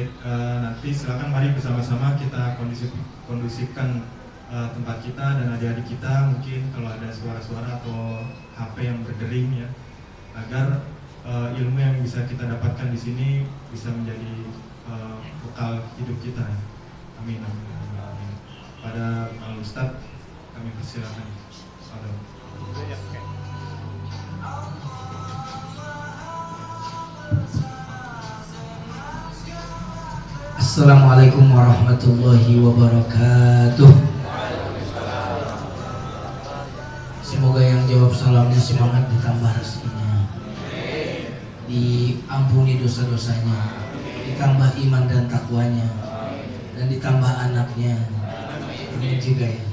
Baik, nanti silakan mari bersama-sama kita kondusifkan tempat kita dan adik-adik kita. Mungkin kalau ada suara-suara atau HP yang berdering ya, agar ilmu yang bisa kita dapatkan di sini bisa menjadi bekal hidup kita. Amin, amin, amin, amin. Pada Al Ustadz kami persilakan. Assalamualaikum warahmatullahi wabarakatuh. Semoga yang jawab salamnya semangat ditambah rezekinya, diampuni dosa-dosanya, ditambah iman dan takwanya, dan ditambah anaknya. Amin juga ya.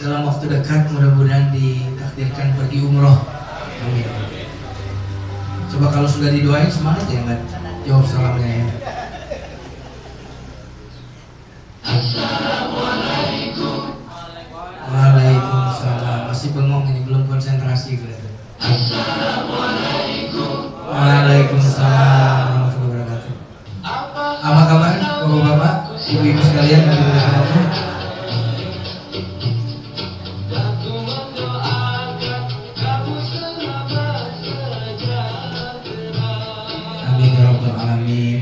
Dalam waktu dekat mudah-mudahan ditakdirkan pergi umroh. Amin. Coba kalau sudah didoain semangat ya kan? Jawab salamnya ya. Assalamualaikum. Waalaikumsalam. Masih bengong ini, belum konsentrasi kelihatan. Assalamualaikum. Waalaikumsalam warahmatullahi wabarakatuh. Apa kabar bapak-bapak, ibu-ibu sekalian yang dimuliakan Allah?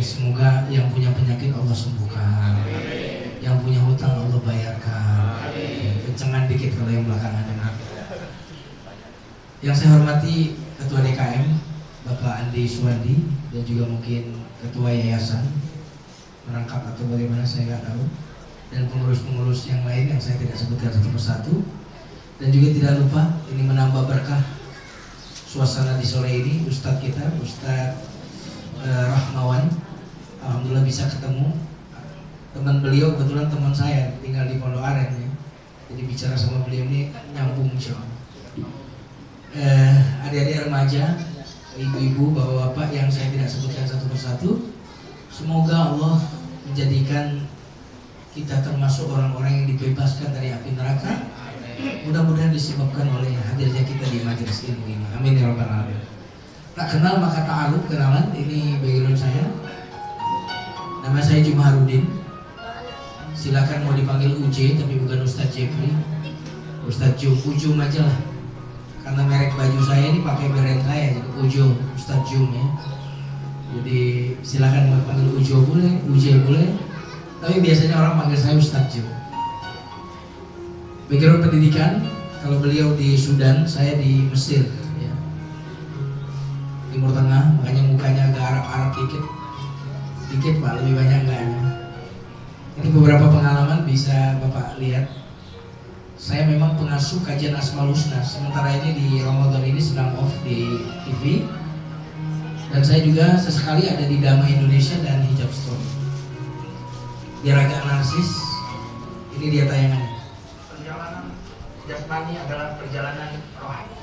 Semoga yang punya penyakit Allah sembuhkan, yang punya hutang Allah bayarkan. Kencengan dikit kalau yang belakangan enak. Yang saya hormati Ketua DKM Bapak Andi Suwandi, dan juga mungkin Ketua Yayasan merangkap atau bagaimana saya nggak tahu, dan pengurus-pengurus yang lain yang saya tidak sebutkan satu persatu. Dan juga tidak lupa ini menambah berkah suasana di sore ini Ustadz kita, Ustadz Rahmawan. Alhamdulillah bisa ketemu teman beliau, kebetulan teman saya tinggal di Pondok Aren ya. Jadi bicara sama beliau ini nyambung insyaallah. Adik-adik remaja, ibu-ibu, bapak-bapak yang saya tidak sebutkan satu persatu, semoga Allah menjadikan kita termasuk orang-orang yang dibebaskan dari api neraka. Mudah-mudahan disebabkan oleh hadirnya kita di majelis ilmu ini. Amin ya rabbal alamin. Tak kenal maka ta'aluk, kenalan. Ini background saya. Nama saya Jumaharudin. Silakan mau dipanggil UJ, tapi bukan Ustadz Jeffrey. Ustadz Ujum aja lah. Karena merek baju saya ini pakai brand saya, jadi Ujo, Ustadz Jum ya. Jadi silakan mau panggil Ujo boleh, UJ boleh. Tapi biasanya orang panggil saya Ustadz Jum. Background pendidikan, kalau beliau di Sudan, saya di Mesir ya. Timur Tengah, makanya mukanya agak Arab-Arab dikit Pak, lebih banyak enggaknya. Ini beberapa pengalaman bisa Bapak lihat. Saya memang pengasuh kajian Asmaul Husna, sementara ini di Ramadan ini sedang off di TV. Dan saya juga sesekali ada di Dhamma Indonesia dan Hijab Store. Biar agak narsis, ini dia tayangannya. Perjalanan jasmani adalah perjalanan rohani.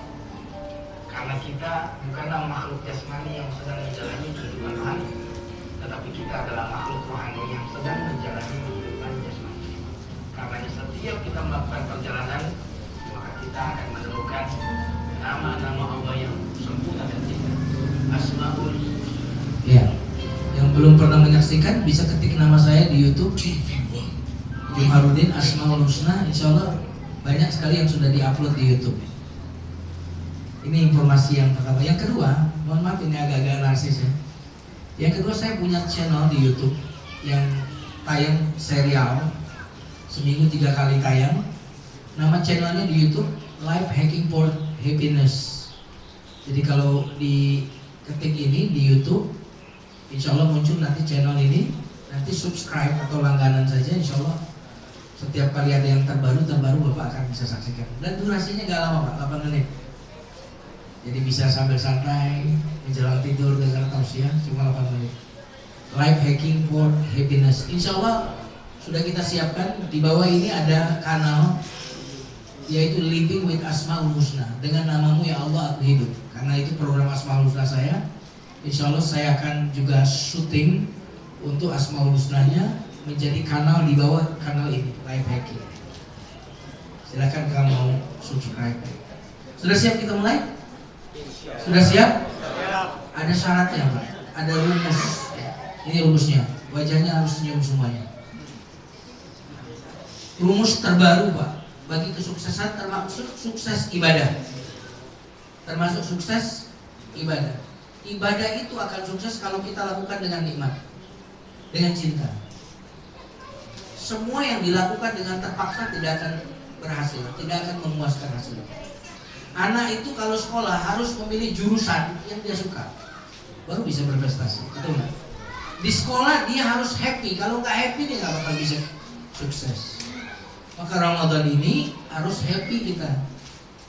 Karena kita bukanlah makhluk jasmani yang sedang menjalani kehidupan rohani, tetapi kita adalah makhluk rohani yang sedang menjalani kehidupan jasmani. Karena setiap kita melakukan perjalanan, maka kita akan menemukan nama-nama Allah yang sempurna dan indah. Asmaul. Ya, yang belum pernah menyaksikan bisa ketik nama saya di YouTube Jumaharudin Asmaul Husna. Insya Allah banyak sekali yang sudah diupload di YouTube. Ini informasi yang pertama. Yang kedua, mohon maaf ini agak-agak narsis ya. Yang kedua, saya punya channel di YouTube yang tayang serial seminggu 3 kali tayang. Nama channelnya di YouTube Life Hacking for Happiness. Jadi kalau diketik ini di YouTube, insya Allah muncul nanti channel ini. Nanti subscribe atau langganan saja, insya Allah setiap kali ada yang terbaru Bapak akan bisa saksikan. Dan durasinya gak lama Pak, 8 menit. Jadi bisa sambil santai, menjelang tidur dengan tausiah, cuma 8 menit. Life Hacking for Happiness. Insya Allah sudah kita siapkan. Di bawah ini ada kanal, yaitu Living with Asmaul Husna. Dengan namamu ya Allah aku hidup. Karena itu program Asmaul Husna saya. Insya Allah saya akan juga syuting untuk Asmaul Husnanya menjadi kanal di bawah kanal ini, Life Hacking. Silakan kamu mau subscribe. Sudah siap kita mulai? Sudah siap? Ada syaratnya Pak, ada rumus. Ini rumusnya, wajahnya harus senyum semuanya. Rumus terbaru Pak, bagi kesuksesan termasuk sukses ibadah. Termasuk sukses ibadah. Ibadah itu akan sukses kalau kita lakukan dengan nikmat, dengan cinta. Semua yang dilakukan dengan terpaksa tidak akan berhasil, tidak akan memuaskan hasil. Anak itu kalau sekolah harus memilih jurusan yang dia suka, baru bisa berprestasi, betul nggak? Di sekolah dia harus happy, kalau nggak happy dia nggak bakal bisa sukses. Maka Ramadan ini harus happy kita.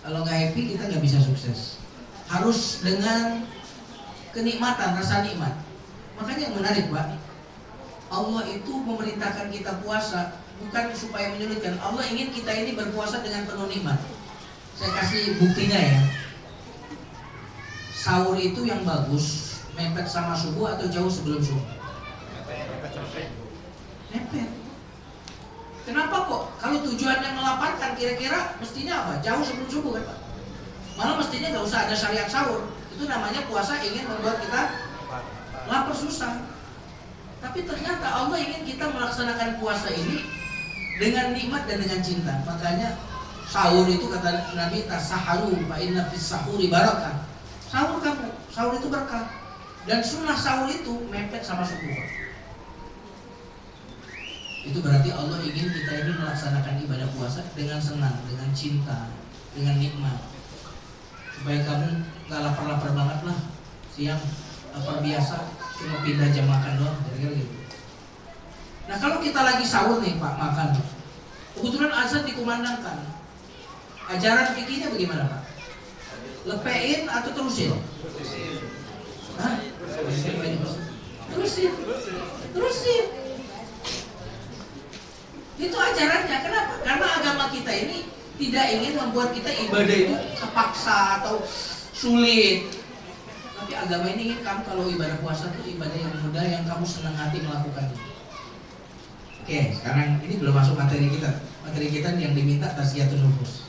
Kalau nggak happy kita nggak bisa sukses. Harus dengan kenikmatan, rasa nikmat. Makanya yang menarik Pak, Allah itu memerintahkan kita puasa bukan supaya menyulitkan. Allah ingin kita ini berpuasa dengan penuh nikmat. Saya kasih buktinya ya. Sahur itu yang bagus mepet sama subuh atau jauh sebelum subuh? Mepet. Kenapa kok? Kalau tujuannya melaparkan, kira-kira mestinya apa? Jauh sebelum subuh kan Pak? Malah mestinya nggak usah ada syariat sahur. Itu namanya puasa ingin membuat kita lapar susah. Tapi ternyata Allah ingin kita melaksanakan puasa ini dengan nikmat dan dengan cinta. Makanya sahur itu kata Nabi, tasaharu fa inna fis sahuri barakah. Sahur kamu, sahur itu berkah. Dan sunnah sahur itu mepet sama subuh. Itu berarti Allah ingin kita ini melaksanakan ibadah puasa dengan senang, dengan cinta, dengan nikmat. Supaya kamu gak lapar-lapar banget lah siang, lapar biasa, cuma pindah jam makan doang, kira-kira gitu. Nah kalau kita lagi sahur nih Pak, makan, kebetulan azan dikumandangkan, ajaran fikihnya bagaimana Pak? Lepein atau terusin? Hah? Terusin. Itu ajarannya. Kenapa? Karena agama kita ini tidak ingin membuat kita ibadah itu terpaksa atau sulit. Tapi agama ini ingin kamu kalau ibadah puasa itu ibadah yang mudah, yang kamu senang hati melakukannya. Oke, sekarang ini belum masuk materi kita. Materi kita yang diminta tasiyatun nufus.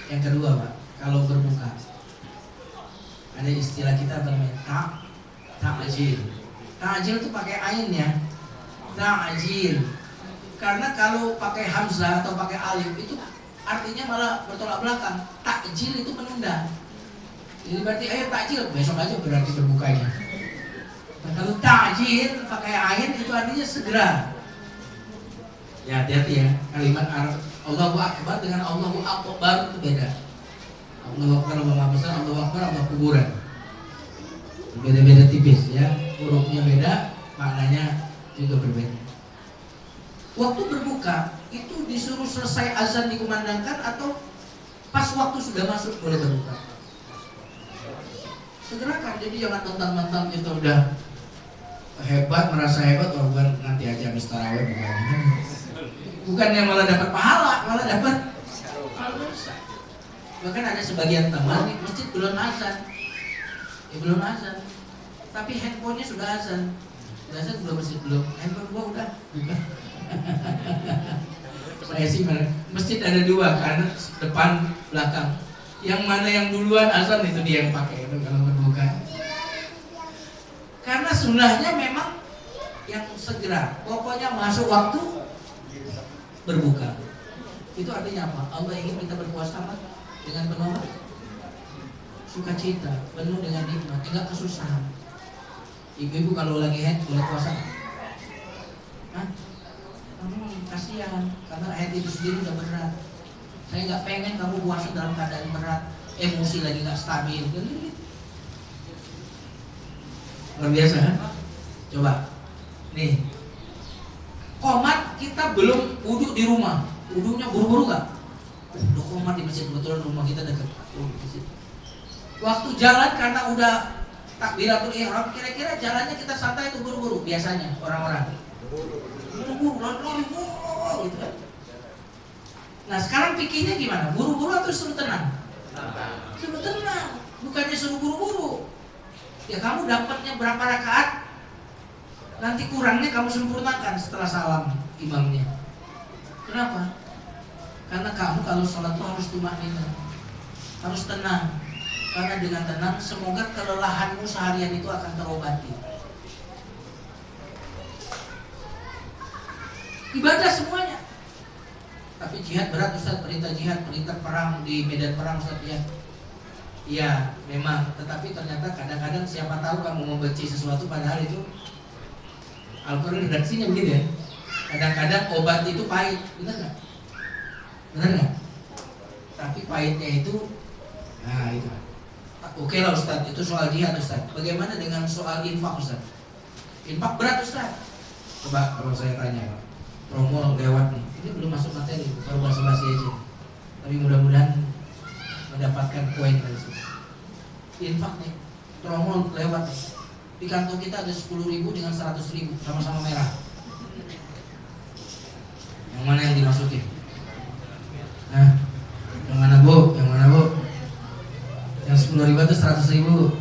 Yang kedua Pak, kalau berbuka ada istilah kita namanya ta'jil. Ta'jil itu pakai ain ya. Ta'jil. Karena kalau pakai hamzah atau pakai alif itu artinya malah bertolak belakang. Takjil itu menunda. Jadi berarti ayo takjil, besok aja berarti berbukanya. Nah, kalau takjil pakai ain itu artinya segera. Ya hati-hati ya, kalimat Arab Allahu Akbar dengan Allahu Akbar itu beda. Allahu Akbar Allah besar, Allahu Akbar Allah kuburan. Beda-beda tipis ya, hurufnya beda, maknanya juga berbeda. Waktu berbuka itu disuruh selesai azan dikumandangkan atau pas waktu sudah masuk boleh berbuka? Segerakan, jadi jangan mentang-mentang kita udah hebat, merasa hebat, oh bukan nanti aja habis tarawih bukannya malah dapat pahala, malah dapat dosa. Bahkan ada sebagian teman di masjid belum azan, belum azan, tapi handphonenya sudah azan. Azan belum masjid belum, handphone gua udah buka. Saya sih masjid ada dua, kanan, depan, belakang. Yang mana yang duluan azan itu dia yang pakai itu kalau berbuka. Karena sunnahnya memang yang segera, pokoknya masuk waktu berbuka. Itu artinya apa? Allah ingin kita berpuasa dengan penuh sukacita, penuh dengan nikmat, enggak kesusahan. Ibu-ibu kalau lagi haid boleh puasa? Hah? Kasihan, karena haid itu sendiri udah berat. Saya nggak pengen kamu puasa dalam keadaan berat, emosi lagi nggak stabil. Luar biasa kan? Coba, nih, qomat kita belum wudhu di rumah, wudhunya buru-buru nggak? Udah qomat di masjid, kebetulan rumah kita dekat. Waktu jalan karena udah takbiratul ihram, kira-kira jalannya kita santai itu buru-buru biasanya orang-orang. Buru-buru, gitu kan? Nah sekarang pikirnya gimana? Buru-buru atau suruh tenang? Suruh tenang, bukannya suruh buru-buru. Ya kamu dapatnya berapa rakaat, nanti kurangnya kamu sempurnakan setelah salam imamnya. Kenapa? Karena kamu kalau sholat itu harus tumakninah, harus tenang. Karena dengan tenang semoga kelelahanmu seharian itu akan terobati. ibadah semuanya. Tapi jihad berat Ustaz, perintah jihad, perintah perang di medan perang Ustaz ya. Iya, memang. Tetapi ternyata kadang-kadang siapa tahu kamu membenci sesuatu padahal itu Al-Quran redaksinya begitu ya. Kadang-kadang obat itu pahit, benar nggak? Benar nggak? Tapi pahitnya itu, nah itu. Oke lah Ustaz, itu soal jihad Ustaz. Bagaimana dengan soal infak Ustaz? Infak berat Ustaz. Coba kalau saya tanya Pak, promo lewat nih, ini belum masuk materi, baru basa-basi aja. Tapi mudah-mudahan mendapatkan poin dari situ. Infak nih, promo lewat nih. Di kantong kita ada 10.000 dengan 100.000, sama-sama merah. Yang mana yang dimasukin? Nah, yang mana Bu? Yang mana Bu? Yang 10.000 atau 100.000?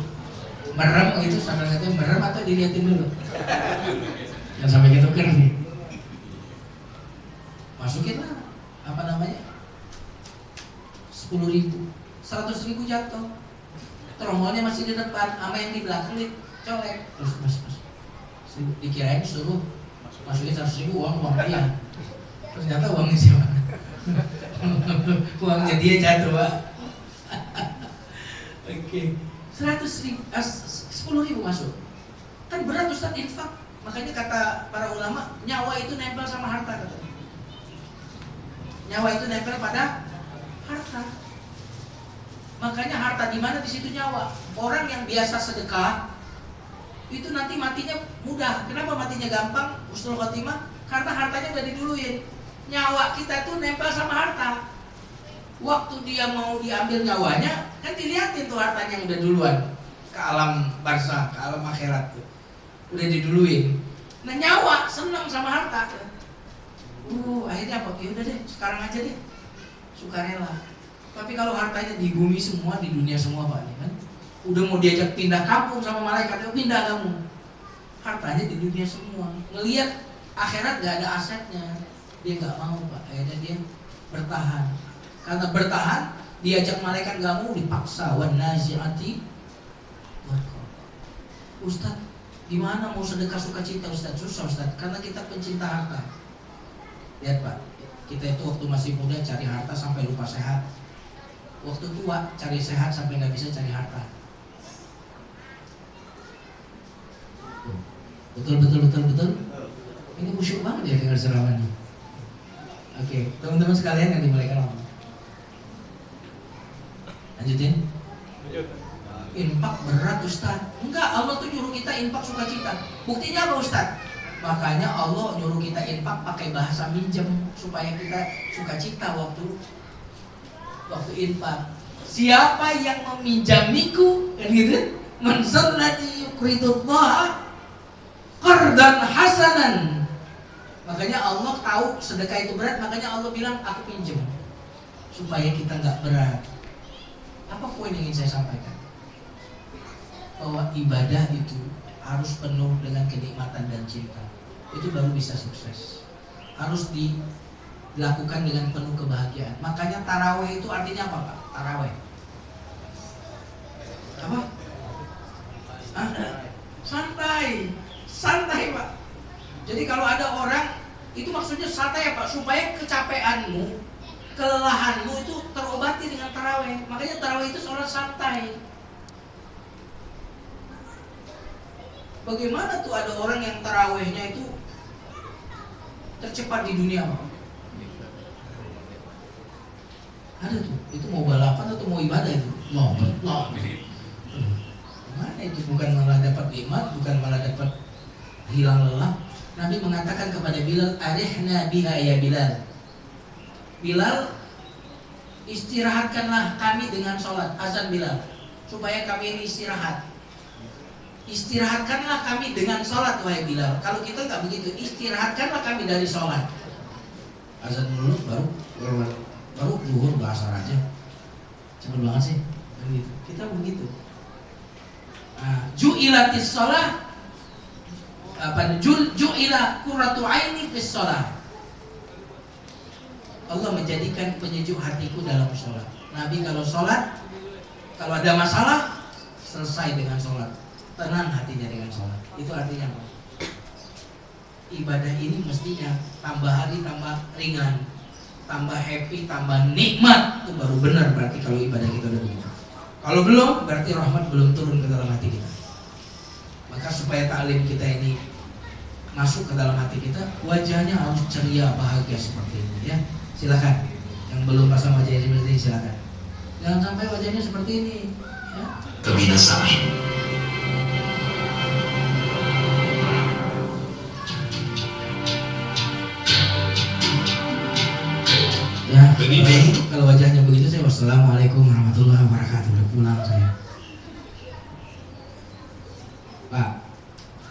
Merem gitu, sambil ngatain merem atau dilihatin dulu? Jangan sampai gitu kan nih. Masukin lah, apa namanya? 10.000, 100.000 jatuh. Tromolnya masih di depan, sama yang di belakang dicolek. Terus mas, dikirain suruh masukin 100.000 uang dia. Ternyata uangnya siapa? Uangnya dia jatuh Pak. Oke, 10.000 masuk. Kan berat Ustaz infak. Makanya kata para ulama, nyawa itu nempel sama harta katanya. Nyawa itu nempel pada harta. Makanya harta di mana di situ nyawa. Orang yang biasa sedekah itu nanti matinya mudah. Kenapa matinya gampang? Husnul khotimah karena hartanya udah diduluin. Nyawa kita tuh nempel sama harta. Waktu dia mau diambil nyawanya, kan dilihatin tuh hartanya yang udah duluan ke alam barzah, ke alam akhirat tuh. Udah diduluin. Nah nyawa senang sama harta. Akhirnya apa? Ya udah deh, sekarang aja deh. Sukarela. Tapi kalau hartanya di bumi semua, di dunia semua Pak, kan? Udah mau diajak pindah kampung sama malaikat, pindah kamu. Hartanya di dunia semua. Ngelihat akhirat gak ada asetnya, dia gak mau Pak. Akhirnya dia bertahan. Karena bertahan, diajak malaikat gak mau, dipaksa. Wan nazi'ati Ustaz, gimana mau sedekah sukacita Ustaz? Susah Ustaz, karena kita pencinta harta. Lihat Pak, kita itu waktu masih muda cari harta sampai lupa sehat. Waktu tua cari sehat sampai nggak bisa cari harta. Betul. Ini khusyuk banget ya dengar ceramah ini. Oke, teman-teman sekalian yang dimuliakan Allah. Lanjutin. Infak berat Ustaz. Enggak, Allah tuh nyuruh kita infak sukacita. Buktinya apa Ustaz? Makanya Allah nyuruh kita infak pakai bahasa minjem supaya kita sukacita waktu infak. Siapa yang meminjamiku, kan gitu? Man zallati yuqridullah qardan hasanan. Makanya Allah tahu sedekah itu berat, makanya Allah bilang aku pinjam supaya kita nggak berat. Apa poin yang ingin saya sampaikan? Bahwa ibadah itu harus penuh dengan kenikmatan dan cinta. Itu baru bisa sukses. Harus dilakukan dengan penuh kebahagiaan. Makanya taraweh itu artinya apa Pak? Taraweh apa? Santai Pak. Jadi kalau ada orang itu maksudnya santai ya Pak, supaya kecapeanmu, kelelahanmu itu terobati dengan taraweh. Makanya taraweh itu sholat santai. Bagaimana tuh ada orang yang tarawehnya itu tercepat di dunia Pak? Ada tuh, itu mau balapan atau mau ibadah itu? Mana itu? Bukan malah dapat nikmat, bukan malah dapat hilang lelah. Nabi mengatakan kepada Bilal, arihna biha ya Bilal. Bilal, istirahatkanlah kami dengan sholat. Azan Bilal, supaya kami ini istirahat. Istirahatkanlah kami dengan sholat wahai Bilal. Kalau kita nggak begitu, istirahatkanlah kami dari sholat. Azan dulu baru zuhur asar aja. Cepet banget sih. Begitu. Kita begitu. Nah, ju'ilatis sholah ju'ila qurratu aini fis sholah. Allah menjadikan penyejuk hatiku dalam sholat. Nabi kalau sholat, kalau ada masalah selesai dengan sholat, tenang hatinya dengan sholat. Itu artinya apa? ibadah ini mestinya tambah hari tambah ringan, tambah happy, tambah nikmat. Itu baru benar berarti kalau ibadah kita udah begitu. Kalau belum, berarti rahmat belum turun ke dalam hati kita. Maka supaya taklim kita ini masuk ke dalam hati kita, wajahnya harus ceria, bahagia seperti ini ya. Silakan. Yang belum pasang wajahnya seperti ini silakan. Jangan sampai wajahnya seperti ini ya. Kebinasaan. Ya, kalau wajahnya begitu saya wassalamualaikum warahmatullahi wabarakatuh. Udah pulang saya. Pak,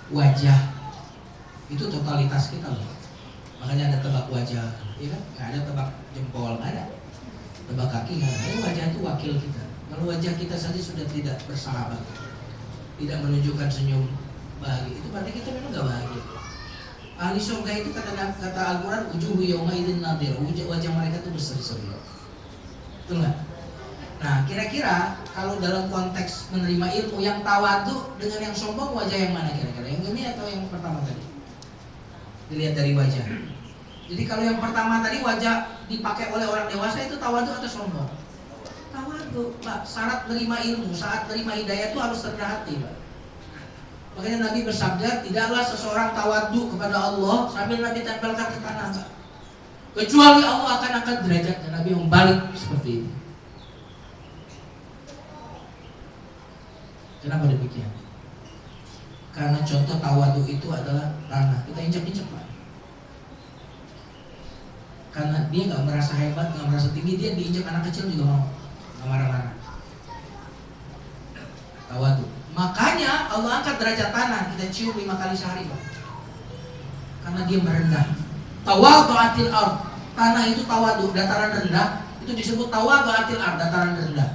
wajah itu totalitas kita loh. Makanya ada tebak wajah, ya kan? Nggak ada tebak jempol, nggak ada. Tebak kaki nggak ada. Wajah itu wakil kita. Kalau wajah kita saja sudah tidak bersahabat, tidak menunjukkan senyum bahagia, itu berarti kita memang nggak bahagia. Ahli surga itu kata Al-Quran, wujuhu yawma idzin nadhir, wajah mereka itu berseri-seri. Betul nggak? Nah, kira-kira kalau dalam konteks menerima ilmu, yang tawadhu dengan yang sombong, wajah yang mana kira-kira? Yang ini atau yang pertama tadi? Dilihat dari wajah. Jadi kalau yang pertama tadi wajah dipakai oleh orang dewasa itu tawadhu atau sombong? Tawadhu, Pak. Syarat menerima ilmu, saat menerima hidayah itu harus rendah hati, Pak. Makanya Nabi bersabda, tidaklah seseorang tawadhu kepada Allah sambil Nabi tempelkan ke tanah, Pak. Kecuali Allah akan angkat derajatnya. Nabi membalik seperti ini. Kenapa demikian? Karena contoh tawadhu itu adalah tanah. Kita injak-injak, Pak. Karena dia nggak merasa hebat, nggak merasa tinggi, dia diinjak anak kecil juga mau, nggak marah-marah. Tawadhu. Makanya Allah angkat derajat tanah, kita cium 5 kali sehari, Pak. Karena dia merendah. Tawadhu'atil ard, tanah itu tawadhu, dataran rendah, itu disebut tawadhu'atil ard, dataran rendah.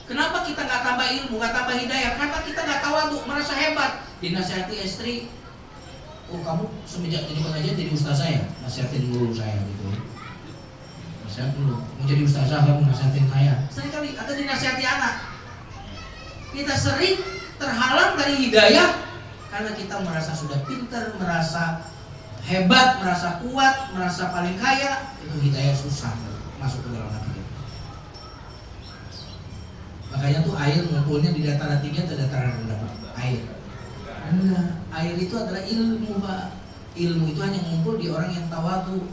Kenapa kita nggak tambah ilmu, nggak tambah hidayah? Karena kita nggak tawadhu, merasa hebat. Dinasihati istri, oh kamu semenjak jadi pengajian jadi ustazah ya, nasihatin dulu saya gitu. Nasihat dulu, mau jadi ustazah kamu nasihatin saya. Sering kali, atau dinasihati anak. Kita sering terhalang dari hidayah karena kita merasa sudah pintar, merasa hebat, merasa kuat, merasa paling kaya. Itu hidayah susah masuk ke dalam hati kita. Makanya tuh air ngumpulnya di dataran tinggi atau dataran rendah, Pak? Air. Rendah. Air itu adalah ilmu, Pak. Ilmu itu hanya ngumpul di orang yang tawadhu.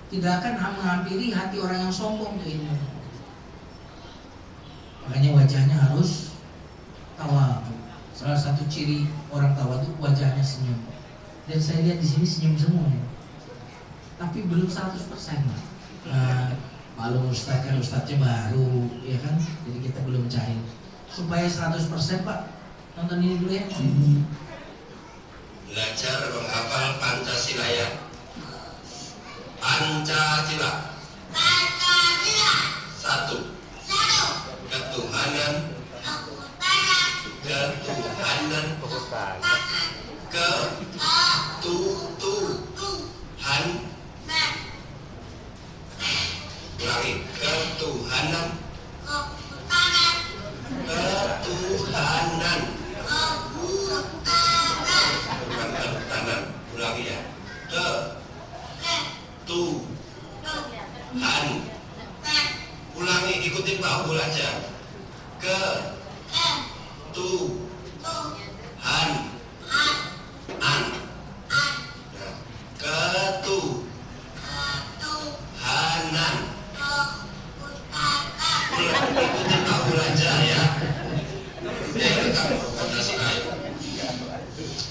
Tidak akan menghampiri hati orang yang sombong tuh ilmu. Makanya wajahnya harus tawadhu. Salah satu ciri orang tawadhu wajahnya senyum. Dan saya lihat di sini senyum semua ya. Tapi belum 100%, Pak. Malu Ustaz kan, Ustaznya baru, ya kan? Jadi kita belum cair. Supaya 100%, Pak, nonton ini dulu ya. Belajar menghafal Pancasila ya. Pancasila. Satu. Ketuhanan. Ketuhanan. Ketuhanan. Ulangi. Ketuhanan. Ketuhanan. Bukan ketuhanan. Ulangi ya. Ketuhanan. Ulangi, ikutin Pak Abul aja. Ketuhanan. Ketuhanan. Ikutin Pak Abul aja ya. Kamu Pancasila ya.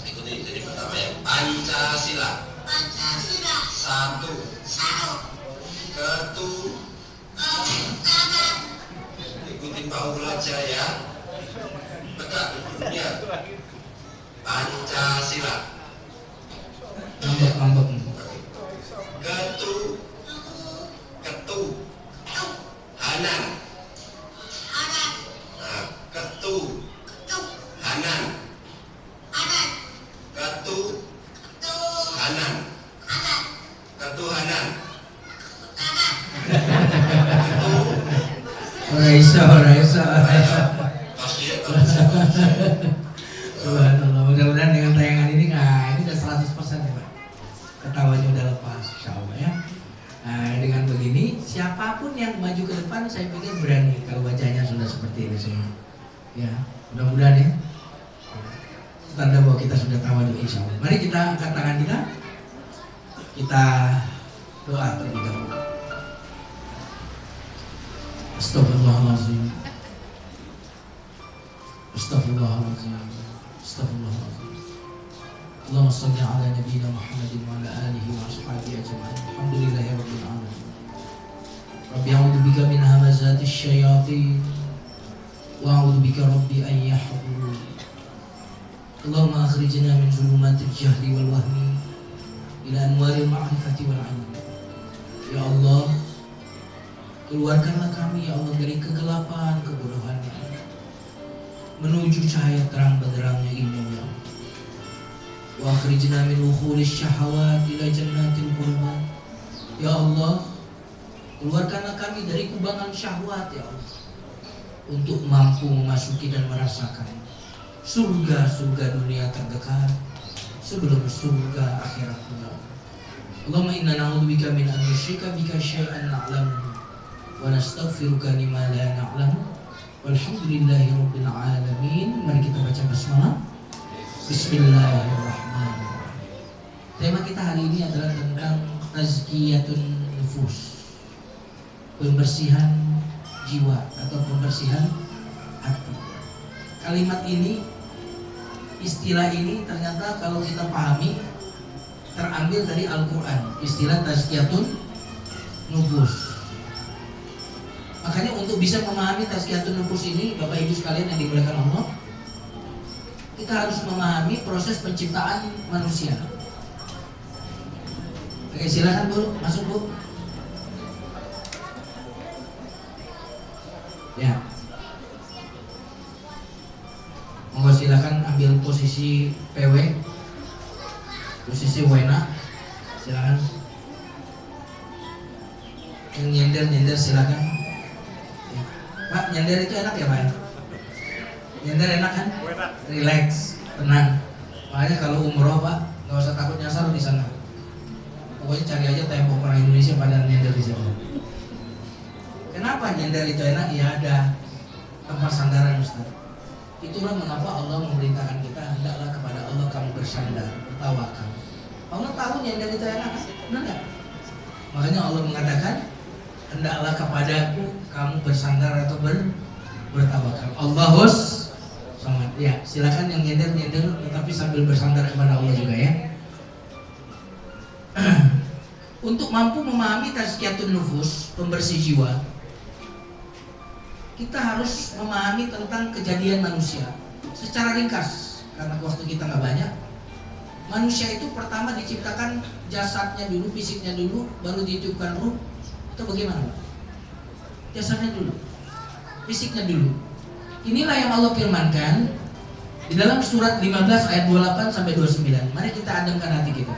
Ikutin jadi pertama ya. Pancasila. Satu. Ikutin Pak Abul aja ya. Tegak duduknya. Pancasila. Ngambek. Ketuhanan. Nah, ketuhanan. Ketuhanan. Ketuhanan. Raisa. Pasti ya. Subhanallah. Mudah-mudahan dengan tayangan ini, nah ini udah seperti ini semua. Ya, mudah-mudahan ya. Tanda bahwa kita sudah tawadhu insya Allah. Mari kita angkat tangan kita. Kita doa terlebih dahulu. Astagfirullahaladzim. Astagfirullahaladzim. Astagfirullahaladzim. Allahumma salli ala nabiyyina Muhammadin wa ala alihi wa ashabihi ajma'in. Alhamdulillahi rabbil alamin. Rabbi a'udzu bika min hamazati syayatin wa a'udzu bika rabbi an yahdurun. Allahumma akhrijna min zulumatil jahli wal wahmi ila anwaril ma'rifati wal 'ilm. Ya Allah, keluarkanlah kami ya Allah dari kegelapan kebodohan menuju cahaya terang benderangnya ilmu ya Allah. Wa akhrijna min ukhulish syahawat ila jannatil qurbat. Ya Allah, keluarkanlah kami dari kubangan syahwat ya Allah, untuk mampu memasuki dan merasakan surga-surga dunia terdekat sebelum surga akhirat ya Allah. Allahumma inna na'udzubika min an nusyrika bika syai'an na'lamuhu wa nastaghfiruka lima la na'lamu. Walhamdulillahi rabbil alamin. Mari kita baca basmalah. Bismillahirrahmanirrahim. Tema kita hari ini adalah tentang tazkiyatun nufus, pembersihan jiwa atau pembersihan hati. Kalimat ini, istilah ini ternyata kalau kita pahami terambil dari Al-Quran, istilah tazkiyatun nufus. Makanya untuk bisa memahami tazkiyatun nufus ini, Bapak Ibu sekalian yang dimuliakan Allah, kita harus memahami proses penciptaan manusia. Oke, silakan Bu, masuk Bu. Ya. Monggo silakan ambil posisi PW. Posisi Wena, silakan. Yang nyender silakan. Ya. Pak, nyender itu enak ya Pak? Nyender enak kan? Relax, tenang. Makanya kalau umroh Pak, nggak usah takut nyasar di sana. Pokoknya cari aja tembok orang Indonesia pada nyender di sana. Kenapa nyender itu enak? Ya ada tempat sandaran Ustaz. Itulah mengapa Allah memerintahkan kita hendaklah kepada Allah kamu bersandar, bertawakal. Allah tahu nyender itu enak, benar nggak? Makanya Allah mengatakan hendaklah kepadaku kamu bersandar atau bertawakal. Allahus samad. Ya, silakan yang nyender tetapi sambil bersandar kepada Allah juga ya. Untuk mampu memahami tazkiyatun nufus, pembersih jiwa, kita harus memahami tentang kejadian manusia secara ringkas karena waktu kita nggak banyak. Manusia itu pertama diciptakan jasadnya dulu, fisiknya dulu, baru ditiupkan ruh. Itu bagaimana Pak? Jasadnya dulu, fisiknya dulu. Inilah yang Allah firmankan di dalam surat 15 ayat 28 sampai 29. Mari kita adamkan hati kita.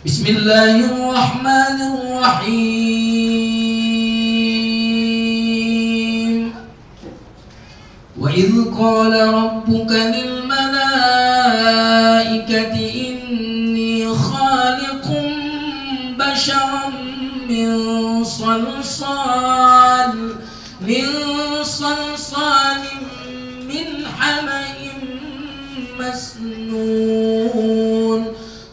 Bismillahirrahmanirrahim. Wa idh qala rabbuka lil malaikati inni khaliqum basharan min salsalin min hama'in masnun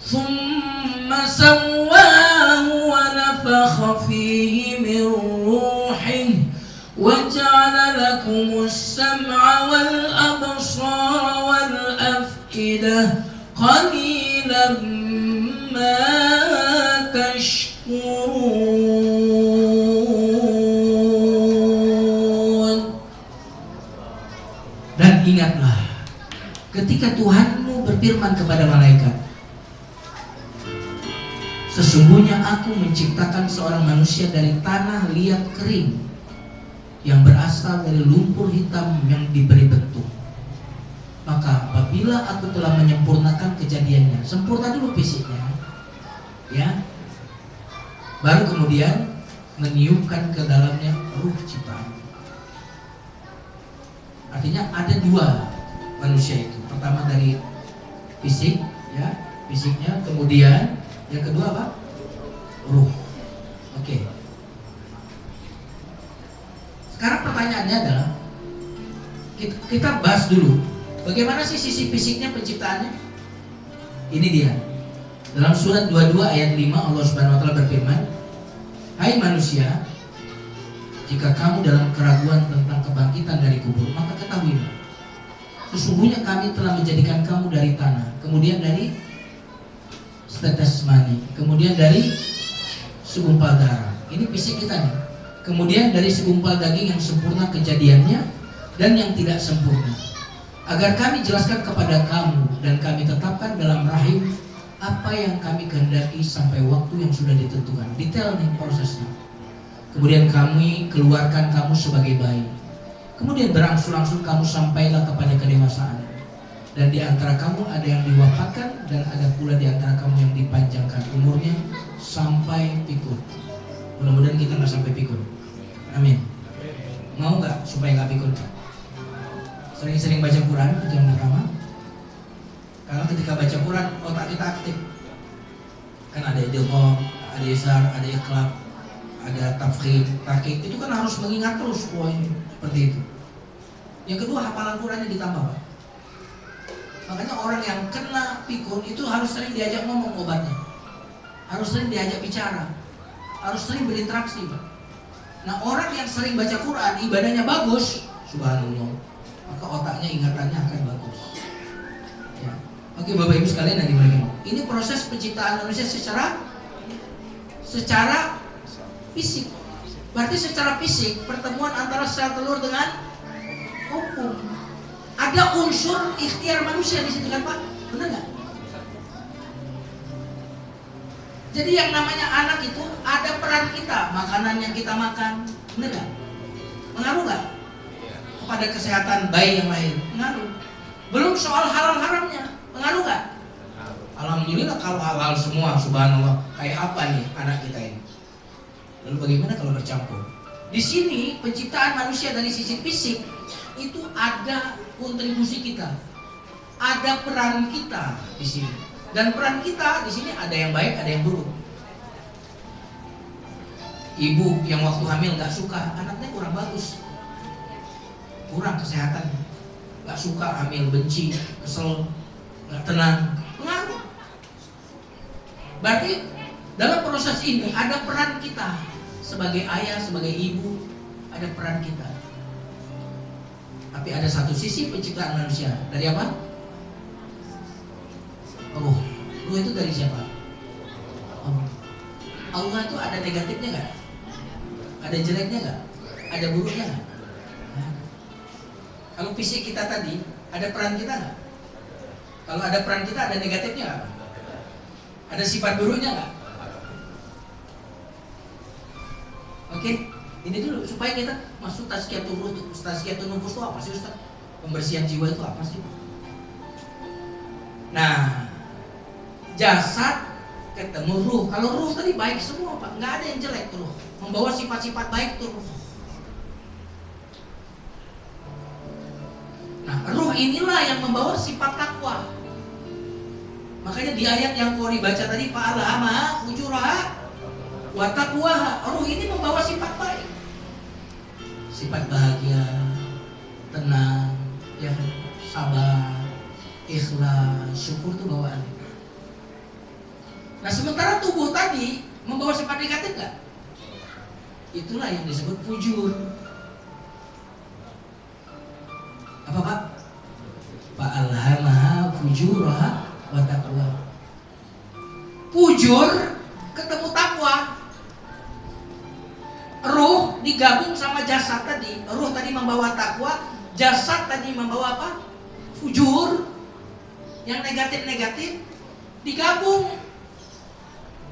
thumma sawwahu wa nafakha fihi min ruhihi wa ja'ala lakumus sam'a wal absara wal af'idah qalilan ma tashkurun. Dan ingatlah ketika Tuhanmu berfirman kepada malaikat, sesungguhnya aku menciptakan seorang manusia dari tanah liat kering yang berasal dari lumpur hitam yang diberi bentuk. Maka apabila aku telah menyempurnakan kejadiannya, sempurna dulu fisiknya ya, baru kemudian meniupkan ke dalamnya ruh ciptaan. Artinya ada dua manusia itu. Pertama dari fisik ya, fisiknya, kemudian yang kedua apa? Ruh. Oke. Sekarang pertanyaan pertanyaannya adalah kita bahas dulu bagaimana sih sisi fisiknya penciptaannya. Ini dia. Dalam surat 22 ayat 5 Allah Subhanahu wa taala berfirman, "Hai manusia, jika kamu dalam keraguan tentang kebangkitan dari kubur, maka ketahuilah, sesungguhnya kami telah menjadikan kamu dari tanah, kemudian dari setetes mani, kemudian dari segumpal darah." Ini fisik kita nih. Kemudian dari segumpal daging yang sempurna kejadiannya dan yang tidak sempurna, agar kami jelaskan kepada kamu dan kami tetapkan dalam rahim apa yang kami kehendaki sampai waktu yang sudah ditentukan. Detail nih prosesnya. Kemudian kami keluarkan kamu sebagai bayi. Kemudian berangsur-angsur kamu sampailah kepada kedewasaan. Dan di antara kamu ada yang diwafatkan dan ada pula di antara kamu yang dipanjangkan umurnya sampai pikun. Mudah-mudahan kita nggak sampai pikun. Amin. Mau nggak supaya nggak pikun? Sering-sering baca Quran itu yang pertama. Karena ketika baca Quran otak kita aktif. Kan ada idgham, ada isar, ada iqlab, ada tafkhim, takik. Itu kan harus mengingat terus. Wah ini seperti itu. Yang kedua, hafalan Qurannya ditambah, Pak. Makanya orang yang kena pikun itu harus sering diajak ngomong obatnya, harus sering diajak bicara, harus sering berinteraksi, Pak. Nah, orang yang sering baca Quran, ibadahnya bagus, subhanallah, maka otaknya, ingatannya akan bagus. Ya. Oke, Bapak Ibu sekalian yang dimuliakan, ini proses penciptaan manusia secara fisik. Berarti secara fisik pertemuan antara sel telur dengan hukum. Ada unsur ikhtiar manusia di situ kan, Pak? Benar nggak? Jadi yang namanya anak itu ada peran kita, makanan yang kita makan, benar nggak? Mengaruh nggak kepada kesehatan bayi yang lahir? Mengaruh. Belum soal halal haramnya, mengaruh nggak? Alhamdulillah kalau halal semua, subhanallah. Kayak apa nih anak kita ini? Lalu bagaimana kalau bercampur? Di sini penciptaan manusia dari sisi fisik itu ada kontribusi kita, ada peran kita di sini. Dan peran kita di sini ada yang baik, ada yang buruk. Ibu yang waktu hamil nggak suka anaknya kurang bagus, kurang kesehatan, nggak suka hamil, benci, kesel, nggak tenang, pengaruh. Berarti dalam proses ini ada peran kita sebagai ayah, sebagai ibu, ada peran kita. Tapi ada satu sisi penciptaan manusia dari apa? Ruh. Ruh itu dari siapa? Allah. Allah itu ada negatifnya nggak? Ada jeleknya nggak? Ada buruknya nggak? Nah. Kalau fisik kita tadi, ada peran kita nggak? Kalau ada peran kita, ada negatifnya nggak? Ada sifat buruknya nggak? Oke, ini dulu supaya kita masuk tazkiyatun ruh. Tazkiyatun nufus itu apa sih, Ustaz? Pembersihan jiwa itu apa sih? Nah, jasad ketemu ruh. Kalau ruh tadi baik semua, Pak, nggak ada yang jelek tuh, membawa sifat-sifat baik tuh ruh. Nah, ruh inilah yang membawa sifat takwa. Makanya di ayat yang kau dibaca tadi, fa'alhamaha fujuraha wa taqwaha, ruh ini membawa sifat baik, sifat bahagia, tenang, ya, sabar, ikhlas, syukur itu bawaan. Nah, sementara tubuh tadi membawa sifat negatif nggak? Itulah yang disebut fujur. Apa, Pak? Fa'alhamaha fujuraha wa taqwa. Fujur ketemu takwa. Ruh digabung sama jasad tadi. Ruh tadi membawa takwa, jasad tadi membawa apa? Fujur. Yang negatif-negatif digabung.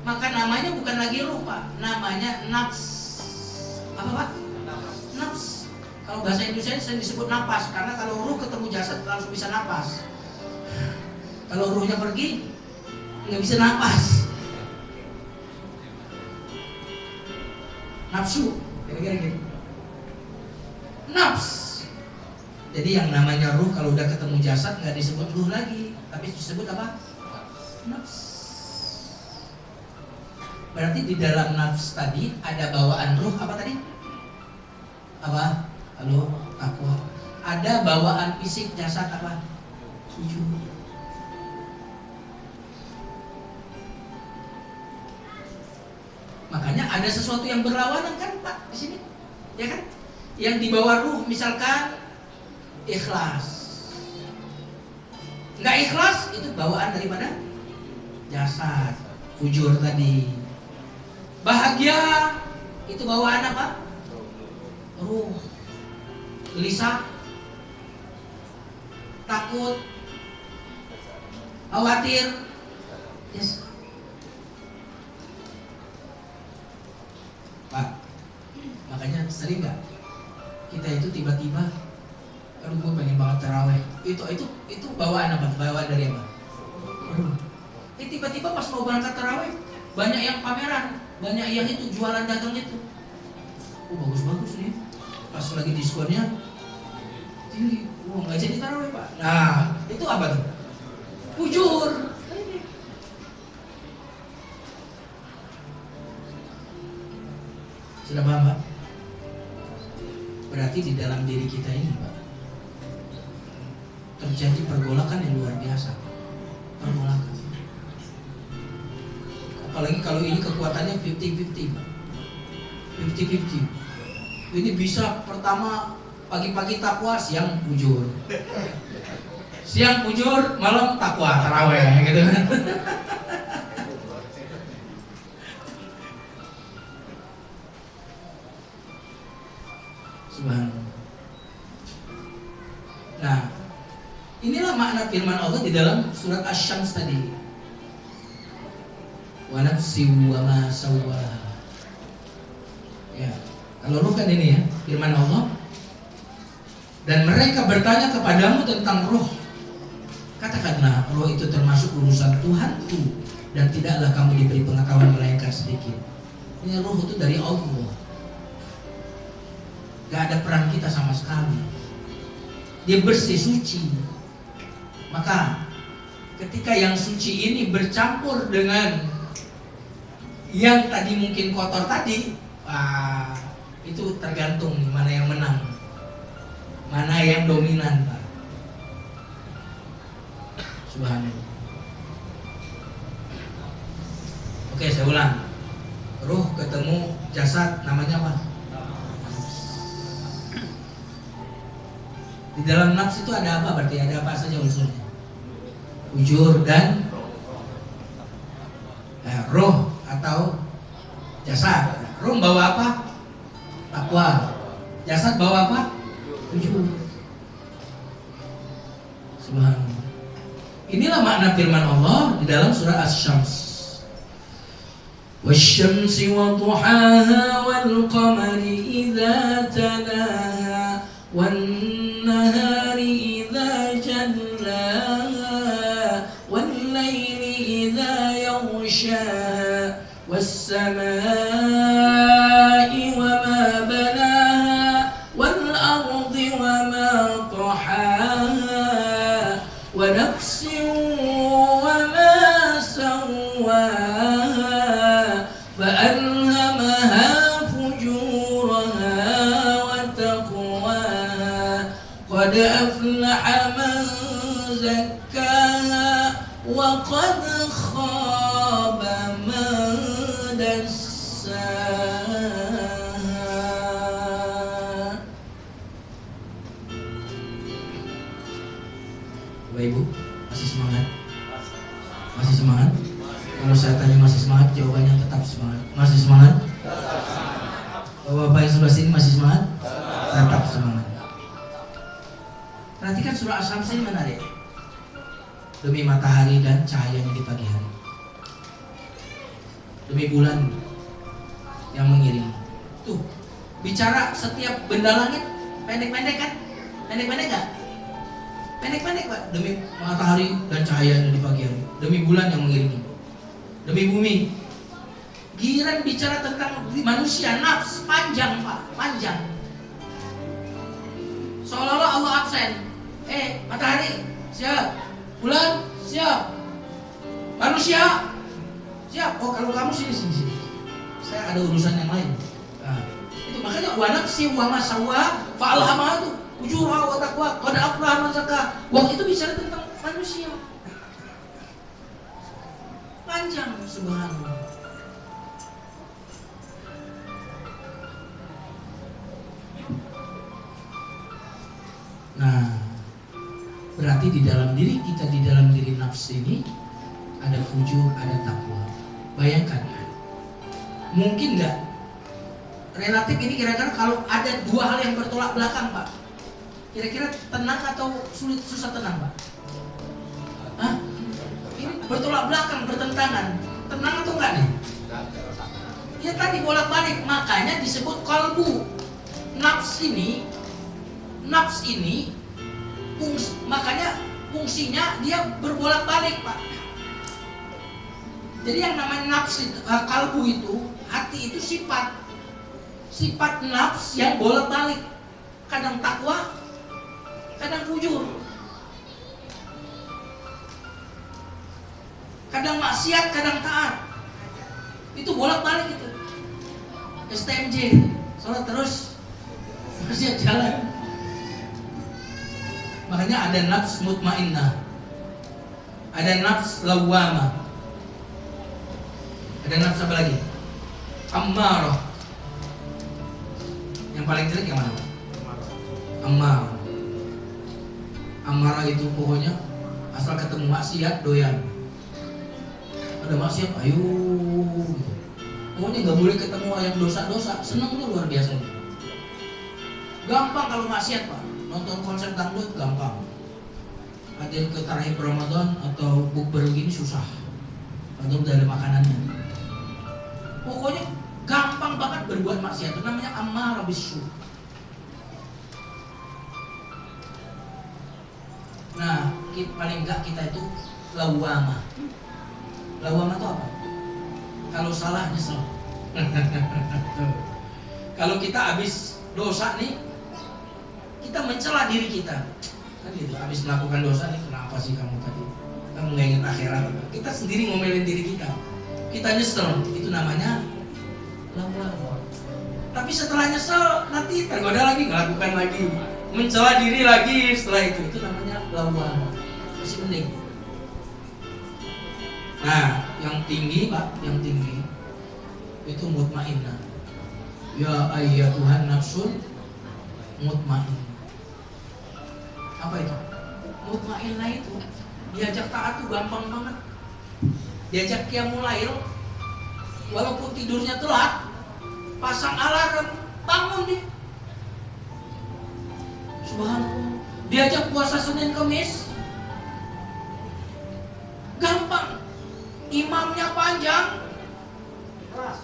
Maka namanya bukan lagi ruh, Pak. Namanya nafs. Apa, Pak? Nafs. Kalau bahasa Indonesia sering disebut napas, karena kalau ruh ketemu jasad langsung bisa napas. Kalau ruhnya pergi, nggak bisa napas. Nafsu, kira-kira gitu. Nafs. Jadi yang namanya ruh kalau udah ketemu jasad nggak disebut ruh lagi, tapi disebut apa? Nafs. Berarti di dalam nafs tadi ada bawaan ruh apa tadi? Apa? Lalu takwa. Ada bawaan fisik, jasad apa? Sujud. Makanya ada sesuatu yang berlawanan kan Pak di sini, ya kan? Yang dibawa ruh misalkan ikhlas, nggak ikhlas itu bawaan daripada jasad, fujur tadi. Bahagia itu bawaan apa? Ruh. Gelisah, takut, khawatir, yes. Pak, makanya sering nggak kita itu tiba-tiba, aduh gue pengen banget taraweh. Itu bawaan apa? Bawaan dari apa? Tiba-tiba pas mau berangkat taraweh, banyak yang pameran, banyak yang itu jualan dagang itu. Oh bagus-bagus nih. Pas lagi diskonnya tinggi, nggak jadi taraweh Pak. Nah itu apa tuh? Fujur. Sudah paham Pak? Berarti di dalam diri kita ini Pak terjadi pergolakan yang luar biasa. Pergolakan. Apalagi kalau ini kekuatannya 50-50 Pak. 50-50. Ini bisa pertama pagi-pagi takwa, siang fujur. Siang fujur, malam takwa, taraweh gitu kan. Subhanallah. Nah, inilah makna firman Allah di dalam surat Asy-Syams tadi. Wa nafsi wa ma sawwaha. Ya. Kalau ruh kan ini ya, firman Allah. Dan mereka bertanya kepadamu tentang roh. Katakanlah, roh itu termasuk urusan Tuhanku, dan tidaklah kamu diberi pengetahuan melainkan sedikit. Ini roh itu dari Allah. Gak ada peran kita sama sekali. Dia bersih, suci. Maka ketika yang suci ini bercampur dengan yang tadi mungkin kotor tadi, itu tergantung nih mana yang menang, mana yang dominan Pak. Subhanallah. Oke, saya ulang. Ruh ketemu jasad namanya apa? Di dalam nafs itu ada apa berarti? Ada apa saja unsurnya? Ujur dan roh atau jasad. Roh bawa apa? Takwa. Jasad bawa apa? Ujur. Subhanallah. Inilah makna firman Allah di dalam surah Asy-Syams. Wasy-syamsi wa duhaha wal qamari idza talaha wan nahari idza jallaha wal laili idza yaghsha was samaa'i wa ma banaha wal ardi wa ma tahaha wa nafsin wa ma sawwaha فألهمها فجورها وتقواها قد أفلح من زكاها وقد خاب من دساها. Bapak Ibu, masih semangat? Masih semangat? Kalau saya tanya masih semangat, jawabannya tetap semangat. Masih semangat? Bapak yang sebelah sini masih semangat? Tetap semangat. Perhatikan surah Asy-Syams ini menarik. Demi matahari dan cahayanya di pagi hari, demi bulan yang mengiringi. Tuh, bicara setiap benda langit pendek-pendek kan? Pendek-pendek gak? Pendek-pendek Pak. Demi matahari dan cahayanya di pagi hari, demi bulan yang mengiringi, demi bumi. Giliran bicara tentang manusia, nafs, panjang Pak, panjang. Seolah-olah Allah absen. Matahari siap, bulan siap, manusia siap. Oh kalau kamu sini, saya ada urusan yang lain. Nah, itu Makanya wa nafsi wa ma sawwa fa'alhamaha itu ujurha wa taqwa qad aflaha man zakkaha. Waktu itu bicara tentang manusia. Panjang, subhanallah. Nah, berarti di dalam diri kita, di dalam diri nafs ini ada fujur, ada takwa. Bayangkan, mungkin nggak relatif ini kira-kira kalau ada dua hal yang bertolak belakang, Pak, kira-kira tenang atau susah tenang, Pak? Hah? Ini bertolak belakang, bertentangan, tenang atau enggak nih? Ya tadi bolak-balik, makanya disebut kalbu. Nafs ini makanya fungsinya dia berbolak-balik, Pak. Jadi yang namanya nafs kalbu itu, hati itu sifat nafs yang bolak-balik, kadang takwa, kadang fujur, kadang maksiat, kadang taat. Itu bolak-balik itu. STMJ, sholat terus, maksiat jalan. Makanya ada nafs mutmainnah, ada nafs lawwamah, ada nafs apa lagi? Ammarah. Yang paling jelek yang mana? Ammarah. Ammarah itu pokoknya asal ketemu maksiat doyan. Ada maksiat, ayo. Pokoknya nggak boleh ketemu yang dosa-dosa, senangnya luar biasa. Gampang kalau maksiat, Pak. Nonton konser dangdut gampang. Hadir ke tarawih Ramadan atau bukber begini susah. Atau udah ada makanannya. Pokoknya gampang banget berbuat maksiat. Itu namanya ammarah bisu. Nah, paling enggak kita itu lawwamah. Lawwamah itu apa? Kalau salah nyesel. Kalau kita habis dosa nih, kita mencela diri kita, kan gitu. Habis melakukan dosa nih, kenapa sih kamu tadi? Kamu nggak ingat akhirat? Kita sendiri ngomelin diri kita. Kita nyesel, itu namanya lawwamah. Tapi setelah nyesel, nanti tergoda lagi, melakukan lagi, mencela diri lagi. Setelah itu namanya lawwamah. Masih mending. Nah, yang tinggi, Pak, yang tinggi itu mutmainnah. Ya ayyatuhan nafsul mutmainnah. Apa itu? Mutmainnah itu diajak taat tuh gampang banget. Diajak qiyamul lail, walaupun tidurnya telat, pasang alarm, bangun dia. Subhanallah. Diajak puasa Senin Kamis, gampang. Imamnya panjang, keras.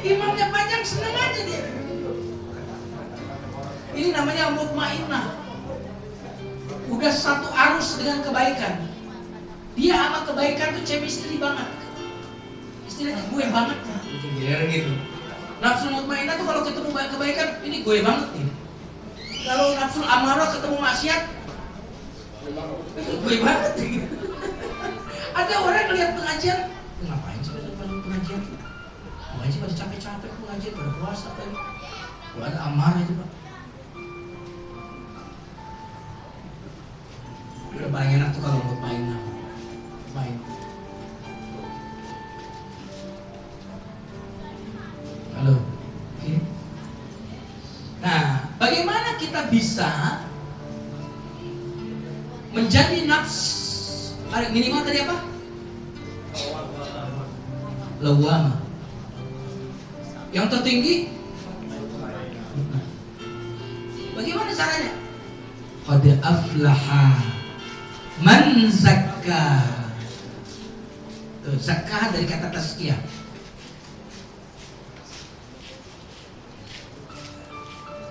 Imamnya panjang, seneng aja dia. Ini namanya mutmainnah. Udah satu arus dengan kebaikan. Dia sama kebaikan tuh chemistry banget. Istilahnya gue banget ya. Gitu. Nafsu mutmainnah tuh kalau ketemu kebaikan, ini gue banget nih. Kalau nafsu amarah ketemu maksiat, gue banget gitu. Ada orang ngeliat pengajian, ngapain sih pada pengajian? Ngapain sih pada capek-capek pengajian, pada puasa kan? Kalau ada amarah itu, Pak. Udah paling enak tuh kalau mutmainnah. Main. Halo. Oke. Nah, bagaimana kita bisa menjadi nafs minimal tadi apa? Lawwamah. Yang tertinggi bagaimana caranya? Qad aflaha man zakka. Zakah dari kata tazkiyah.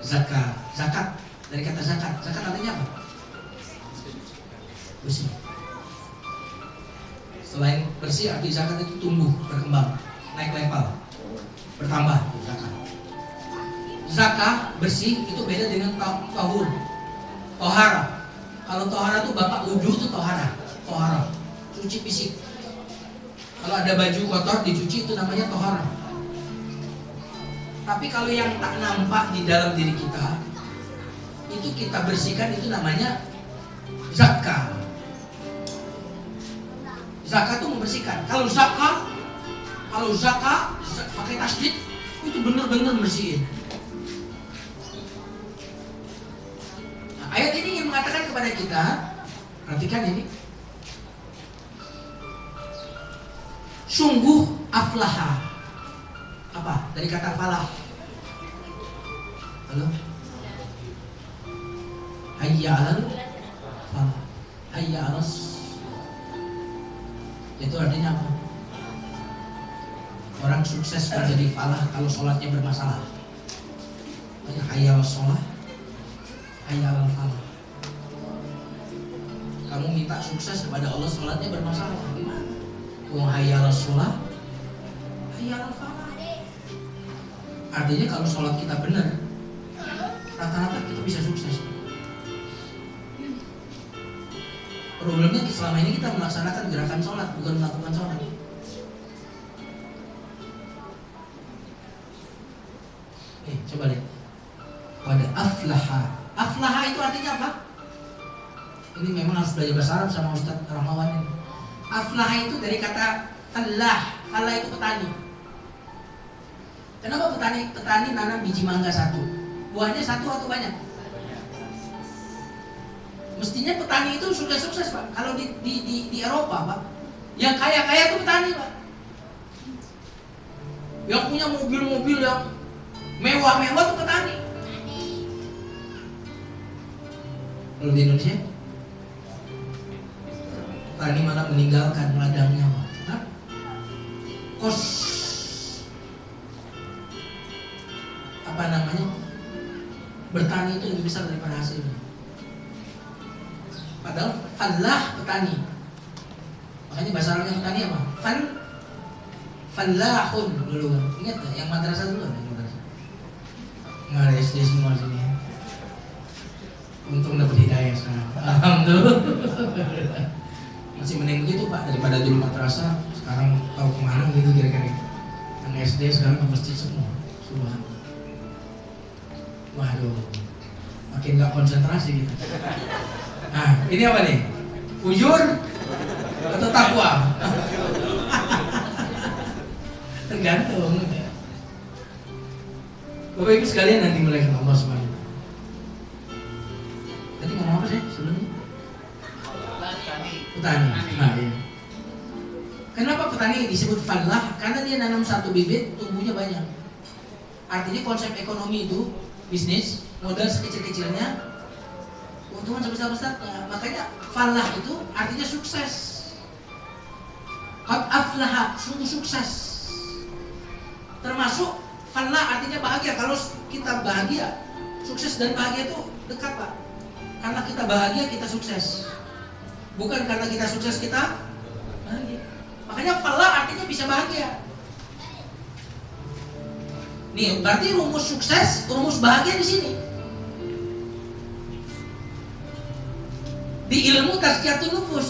Zakat dari kata zakat. Zakat artinya apa? Bersih. Selain bersih, arti zakat itu tumbuh, berkembang, naik level, bertambah. Zakah bersih itu beda dengan tahur, tohara. Kalau tohara itu bapak wudhu itu tohara, cuci fisik. Kalau Kalau ada baju kotor dicuci itu namanya tohara. Tapi kalau yang tak nampak di dalam diri kita itu kita bersihkan, itu namanya zakat. Zakat itu membersihkan. Kalau zakat pakai tasdid itu benar-benar bersihin. Nah, ayat ini ingin mengatakan kepada kita, perhatikan ini. Sungguh aflaha. Apa? Dari kata falah. Halo? Hayya 'alal falah. Hayya 'alas. Itu artinya apa? Orang sukses menjadi falah kalau sholatnya bermasalah. Banyak hayya 'alas sholah, hayya 'alal falah. Kamu minta sukses kepada Allah, sholatnya bermasalah, gimana? Wong hayya 'alas sholah, hayya 'alal falah. Artinya kalau sholat kita benar, rata-rata kita bisa sukses. Problemnya selama ini kita melaksanakan gerakan sholat, bukan melakukan sholat. Coba lihat. Pada aflaha. Aflaha itu artinya apa? Ini memang harus belajar bahasa Arab sama Ustaz Rahmawan ini. Aflaha itu dari kata falah. Falah itu petani. Kenapa petani nanam biji mangga satu? Buahnya satu atau banyak? Mestinya petani itu sudah sukses, Pak. Kalau di Eropa, Pak, yang kaya-kaya itu petani, Pak. Yang punya mobil-mobil yang mewah-mewah itu petani. Kalau di Indonesia, petani malah meninggalkan ladangnya, Pak. Nah, kos apa namanya, bertani itu lebih besar daripada hasilnya. Padahal falah petani. Makanya bahasa Arabnya petani apa? Falahun dulu kan. Ingat gak? Yang madrasah dulu kan? Nggak ada SD semua sini ya. Untung dapat hidayah sekarang. Alhamdulillah. Masih mending begitu Pak, daripada dulu madrasah sekarang tahu kemana gitu kira-kira. Yang SD sekarang ke masjid semua. Subhanallah. Waduh, makin gak konsentrasi gitu. Nah, ini apa nih? Ujur atau takwa? Tergantung. Bapak Ibu sekalian nanti mulai ke Allah SWT. Tadi ngomong apa sih sebelumnya? Petani. Nah, iya. Kenapa petani disebut falah? Karena dia nanam satu bibit, tumbuhnya banyak. Artinya konsep ekonomi itu bisnis, modal sekecil-kecilnya, keuntungan sebesar-besarnya. Makanya falah itu artinya sukses. Qad aflaha, sungguh sukses. Termasuk falah artinya bahagia. Kalau kita bahagia, sukses dan bahagia itu dekat, Pak. Karena kita bahagia, kita sukses. Bukan karena kita sukses, kita bahagia. Makanya falah artinya bisa bahagia. Nih, berarti rumus sukses, rumus bahagia di sini. Di ilmu tazkiyatun nufus.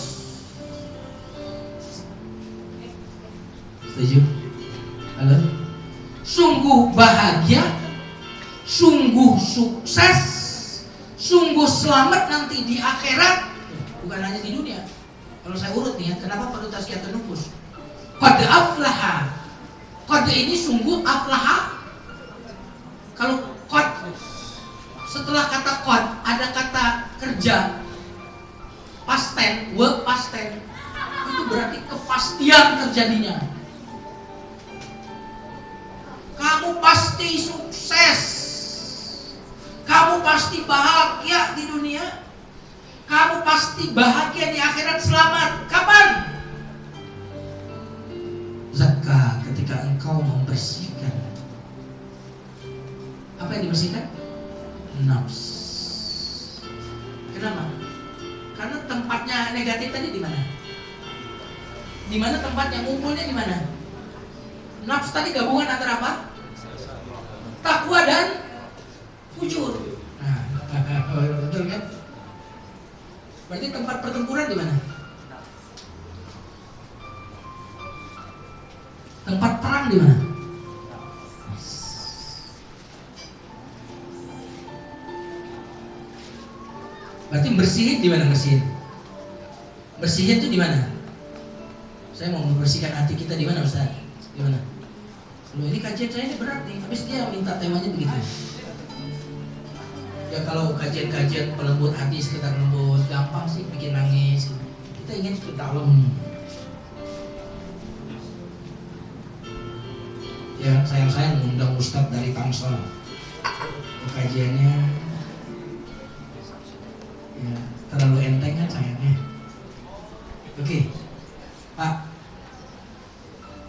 Setuju? Halo? Sungguh bahagia, sungguh sukses, sungguh selamat nanti di akhirat, bukan hanya di dunia. Kalau saya urut nih ya, kenapa perlu tazkiyatun nufus? Qad aflaha. Qad ini sungguh, aflaha. Kalau qad, setelah kata qad ada kata kerja past tense, verb past tense. Itu berarti kepastian terjadinya. Kamu pasti sukses. Kamu pasti bahagia di dunia. Kamu pasti bahagia di akhirat, selamat. Kapan? Zakat, ketika engkau membersihkan. Apa yang dibersihkan? Nafs. Kenapa? Karena tempatnya negatif tadi di mana? Di mana tempatnya ngumpulnya di mana? Nafs tadi gabungan antara apa? Takwa dan fujur. Nah, betul kan? Berarti tempat pertempuran di mana? di mana? Berarti bersihin di mana bersihin? Bersihin itu di mana? Saya mau membersihkan hati kita di mana, Ustaz? Di mana? Loh, ini kajian saya ini berat nih, habis dia minta temanya begitu. Ya kalau kajian-kajian pelembut hati, sekedar lembut, gampang sih bikin nangis. Kita ingin ke dalam. Ya sayang-sayang mengundang Ustadz dari Tangsel ke kajiannya. Ya, terlalu enteng kan sayangnya. Oke, Pak,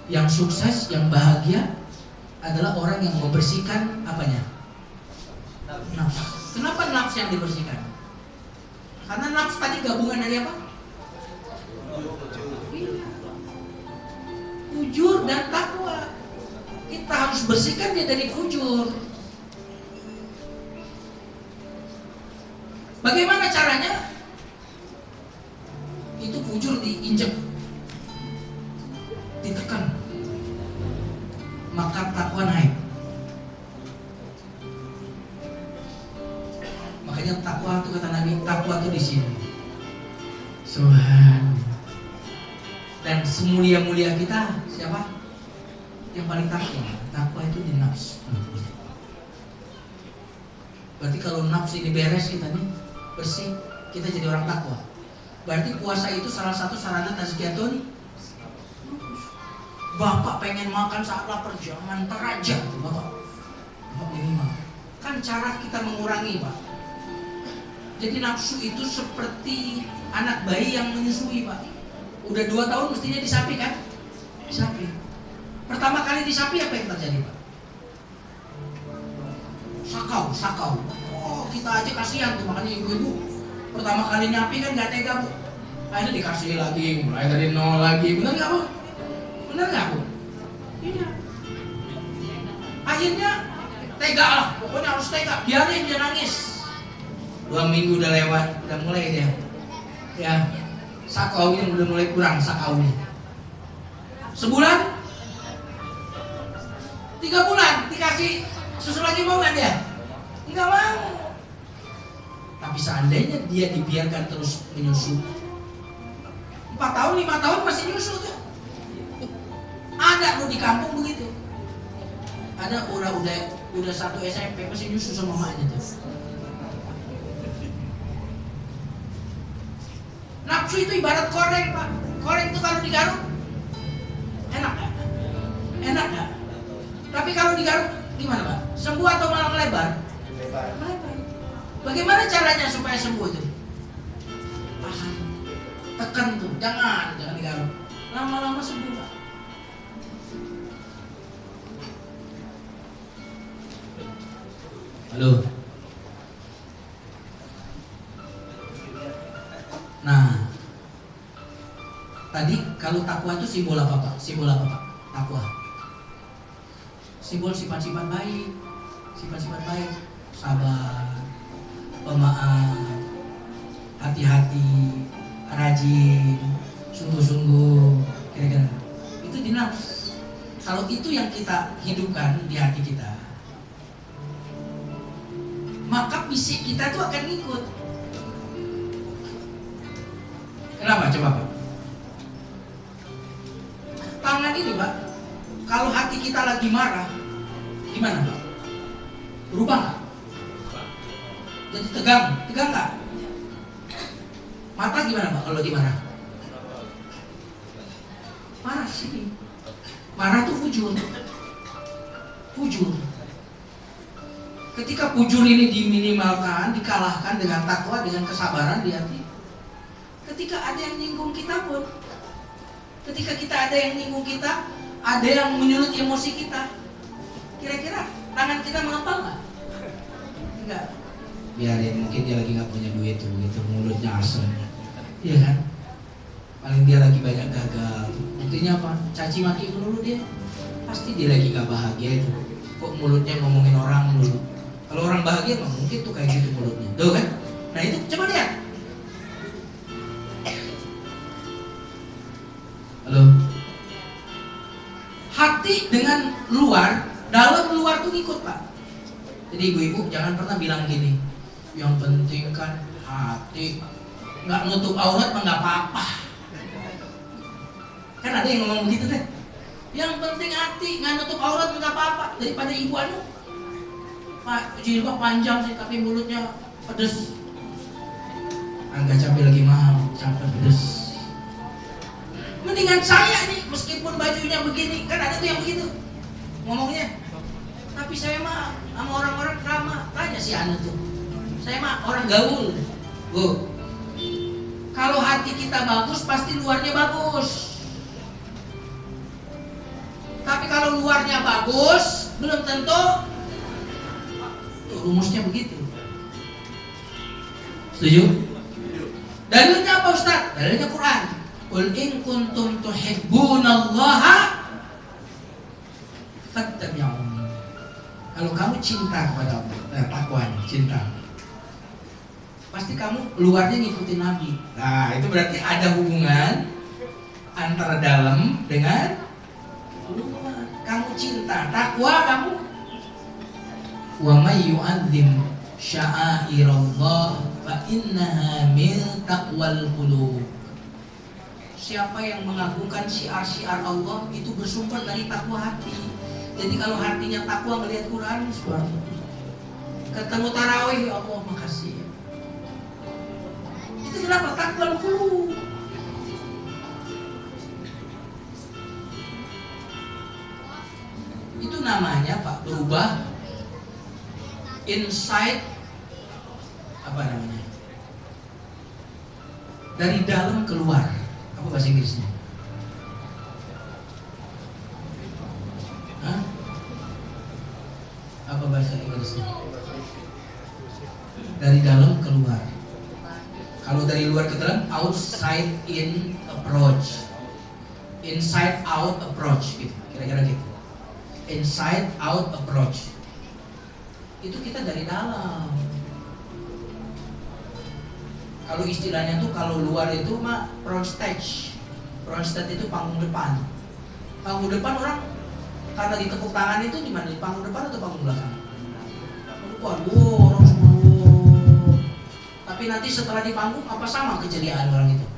yang sukses, yang bahagia adalah orang yang membersihkan apanya? Nafs. Kenapa nafs yang dibersihkan? Karena nafs tadi gabungan dari apa? Fujur dan takwa. Kita harus bersihkan dia dari fujur. Bagaimana caranya? Itu fujur diinjek, ditekan, maka takwa naik. Makanya takwa itu kata Nabi, takwa itu di sini. Subhan. Dan semulia-mulia kita siapa? Yang paling takwa. Takwa itu di nafs. Berarti kalau nafs ini beres kita nih, bersih, kita jadi orang takwa. Berarti puasa itu salah satu sarana tazkiyatun. Bapak pengen makan saat lapar, jangan teraja tuh Bapak. Bapak minimal. Kan cara kita mengurangi, Pak. Jadi nafsu itu seperti anak bayi yang menyusui, Pak. Udah 2 tahun mestinya disapi kan? Disapi. Pertama kali disapi apa yang terjadi, Pak? Sakau. Oh, kita aja kasihan tuh, makanya ibu-ibu pertama kali nyapi kan nggak tega, Bu. Akhirnya dikasih lagi, mulai dari nol lagi. Benar nggak, Bu? Benar nggak, Bu? Iya. Akhirnya tega lah, pokoknya harus tega. Biarin dia nangis. 2 minggu udah lewat, udah mulai dia. Ya, sakaunya udah mulai kurang sakaunya. Sebulan, 3 bulan dikasih susu lagi, mau nggak dia? Nggak mau. Tapi seandainya dia dibiarkan terus menyusu 4 tahun, 5 tahun masih nyusu tuh. Ada loh di kampung begitu. Ada udah 1 SMP masih nyusu sama mamanya tuh. Nafsu itu ibarat koreng, Pak. Koreng itu kalau digaruk enak gak? Enak gak? Tapi kalau digaruk gimana, Pak? Sembuh atau malah melebar? Melebar. Bagaimana caranya supaya sembuh itu? Tahan, tekan tuh, jangan digaruk. Lama-lama sembuh, Pak. Halo. Nah, tadi kalau takwa itu simbol apa, Pak? Simbol apa, Pak? Takwa. Simbol sifat-sifat baik, sabar, pemaaf, hati-hati, rajin, sungguh-sungguh, kira-kira itu di nafs. Kalau itu yang kita hidupkan di hati kita, maka fisik kita itu akan ngikut. Kenapa? Coba, Pak. Tangan ini, Pak, kalau hati kita lagi marah, gimana, Pak? Berubah nggak? Jadi tegang nggak? Mata gimana, Pak, kalau dimarah? Marah sini. Marah tuh fujur. Ketika fujur ini diminimalkan, dikalahkan dengan takwa, dengan kesabaran di hati. Ketika ada yang nyinggung kita pun, ketika kita ada yang nyinggung kita, ada yang menyulut emosi kita, kira-kira tangan kita mengepal nggak? Enggak. Biarin, mungkin dia lagi nggak punya duit tuh, gitu, mulutnya asem, iya kan? Paling dia lagi banyak gagal. Buktinya apa? Caci maki melulu dia, pasti dia lagi nggak bahagia itu. Kok mulutnya ngomongin orang dulu? Kalau orang bahagia nggak mungkin tuh kayak gitu mulutnya, tuh kan? Nah itu coba lihat. Halo. Hati dengan Jadi ibu-ibu jangan pernah bilang gini, yang penting kan hati, nggak nutup aurat mah nggak apa-apa. Kan ada yang ngomong begitu deh. Yang penting hati, nggak nutup aurat nggak apa-apa. Daripada ibu anu, Pak jilbab panjang sih tapi mulutnya pedes. Angga cabai lagi mahal, cabai pedes. Mendingan saya nih, meskipun bajunya begini, kan ada tuh yang begitu ngomongnya. Tapi saya mah sama orang-orang ramah, tanya si Anu tuh. Saya mah orang gaul, Bu. Kalau hati kita bagus, pasti luarnya bagus. Tapi kalau luarnya bagus, belum tentu. Tuh, rumusnya begitu. Setuju? Dalilnya apa Ustaz? Dalilnya Quran. Qul in kuntum tuhibbunallaha fattabi'uni. Kalau kamu cinta kepada Allah, takwanya, cinta, pasti kamu luarnya ngikutin Nabi. Nah, itu berarti ada hubungan antara dalam dengan luar. Kamu cinta, takwa kamu. Wa may yu'azzim sya'airallah fa innaha min taqwal qulub. Siapa yang mengagungkan syiar-syiar Allah itu bersumber dari takwa hati. Jadi kalau hatinya takwa melihat Quran, subhanallah. Ketemu tarawih, ya Allah makasih. Itu kenapa? Takwa qulub. Itu namanya Pak berubah inside, apa namanya? Dari dalam keluar. Apa bahasa Inggrisnya? Hah? Apa bahasa Inggrisnya? Dari dalam keluar. Kalau dari luar ke dalam, outside in approach, inside out approach, gitu. Kira-kira gitu. Inside out approach. Itu kita dari dalam. Kalau istilahnya tuh kalau luar itu mah front stage. Front stage itu panggung depan. Panggung depan orang karena ditepuk tangan itu di mana? Di panggung depan atau panggung belakang? Panggung depan. Wow, orang semua. Wow. Tapi nanti setelah di panggung apa sama keceriaan orang itu?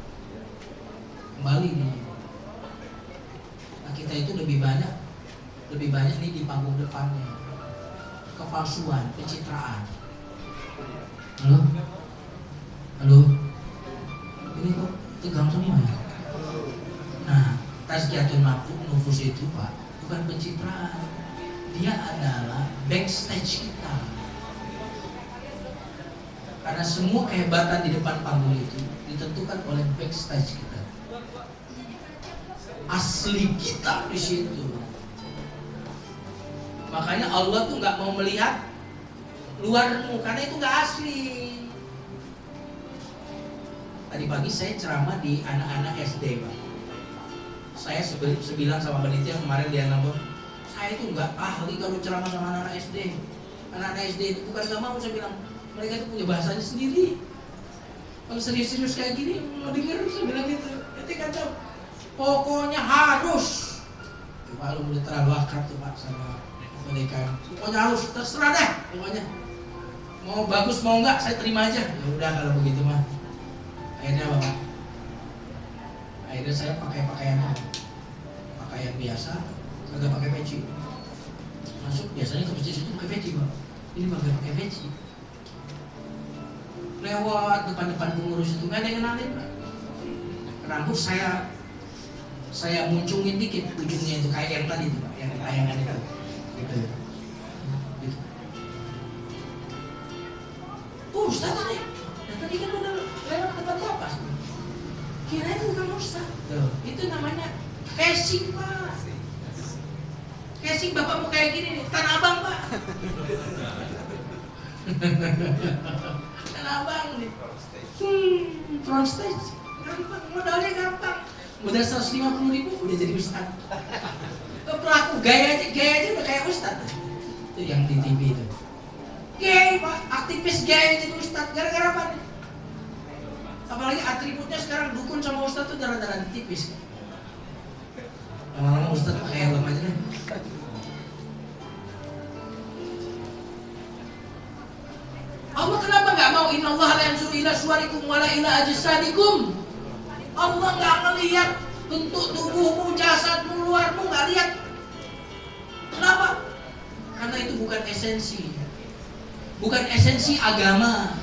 Kembali nih. Nah, kita itu lebih banyak nih di panggung depannya. Kepalsuan, pencitraan. Halo, ini kok tegang semua ya? Nah, tazkiyatun nufus itu Pak, bukan pencitraan. Dia adalah backstage kita. Karena semua kehebatan di depan panggung itu ditentukan oleh backstage kita. Asli kita di situ. Makanya Allah tuh nggak mau melihat luarmu, karena itu nggak asli. Tadi pagi saya ceramah di anak-anak SD, Pak. Saya sebilang sama panitia kemarin dia nambah, saya itu nggak ahli kalau ceramah sama anak-anak SD. Anak-anak SD itu bukan nggak mau, saya bilang mereka itu punya bahasanya sendiri. Kalau serius-serius kayak gini mau denger, saya bilang gitu. Nanti kata pokoknya harus. Kalau udah terlalu akrab tuh Pak sama mereka, pokoknya harus, terserah deh pokoknya. Mau bagus mau enggak saya terima aja. Ya udah kalau begitu mah. Akhirnya apa Pak? Akhirnya saya pakai pakaian biasa, agak pakai peci. Masuk biasanya ke masjid itu pakai peci Pak. Ini pakai peci. Lewat depan pengurus itu nggak ada yang kenalin Pak. Rambut saya muncungin dikit ujungnya itu kayak yang tadi itu Pak, yang tayangan itu. Gitu. Ustaz tadi kan udah lewat tempat apa? Kirain bukan Ustaz. Itu namanya casing Pak. Casing Bapak mau kayak gini nih, Tanah Abang Pak. Tanah Abang nih. Front stage. Gampang, modalnya gampang. Modal 150.000 udah jadi Ustaz. Pelaku gaya aja udah kayak Ustaz. Itu yang di TV itu. Gay Pak, aktivis gay jadi Ustaz. Gara-gara apa nih? Apalagi atributnya sekarang dukun sama Ustaz tuh darah-darah tipis. Lama-lama Ustaz pakai helm aja deh. Allah kenapa nggak mau? Innallaha la yanzuru ila suwarikum wala ila ajsadikum. Allah nggak ngelihat bentuk tubuhmu, jasadmu, luarmu, nggak lihat. Kenapa? Karena itu bukan esensi. Bukan esensi agama.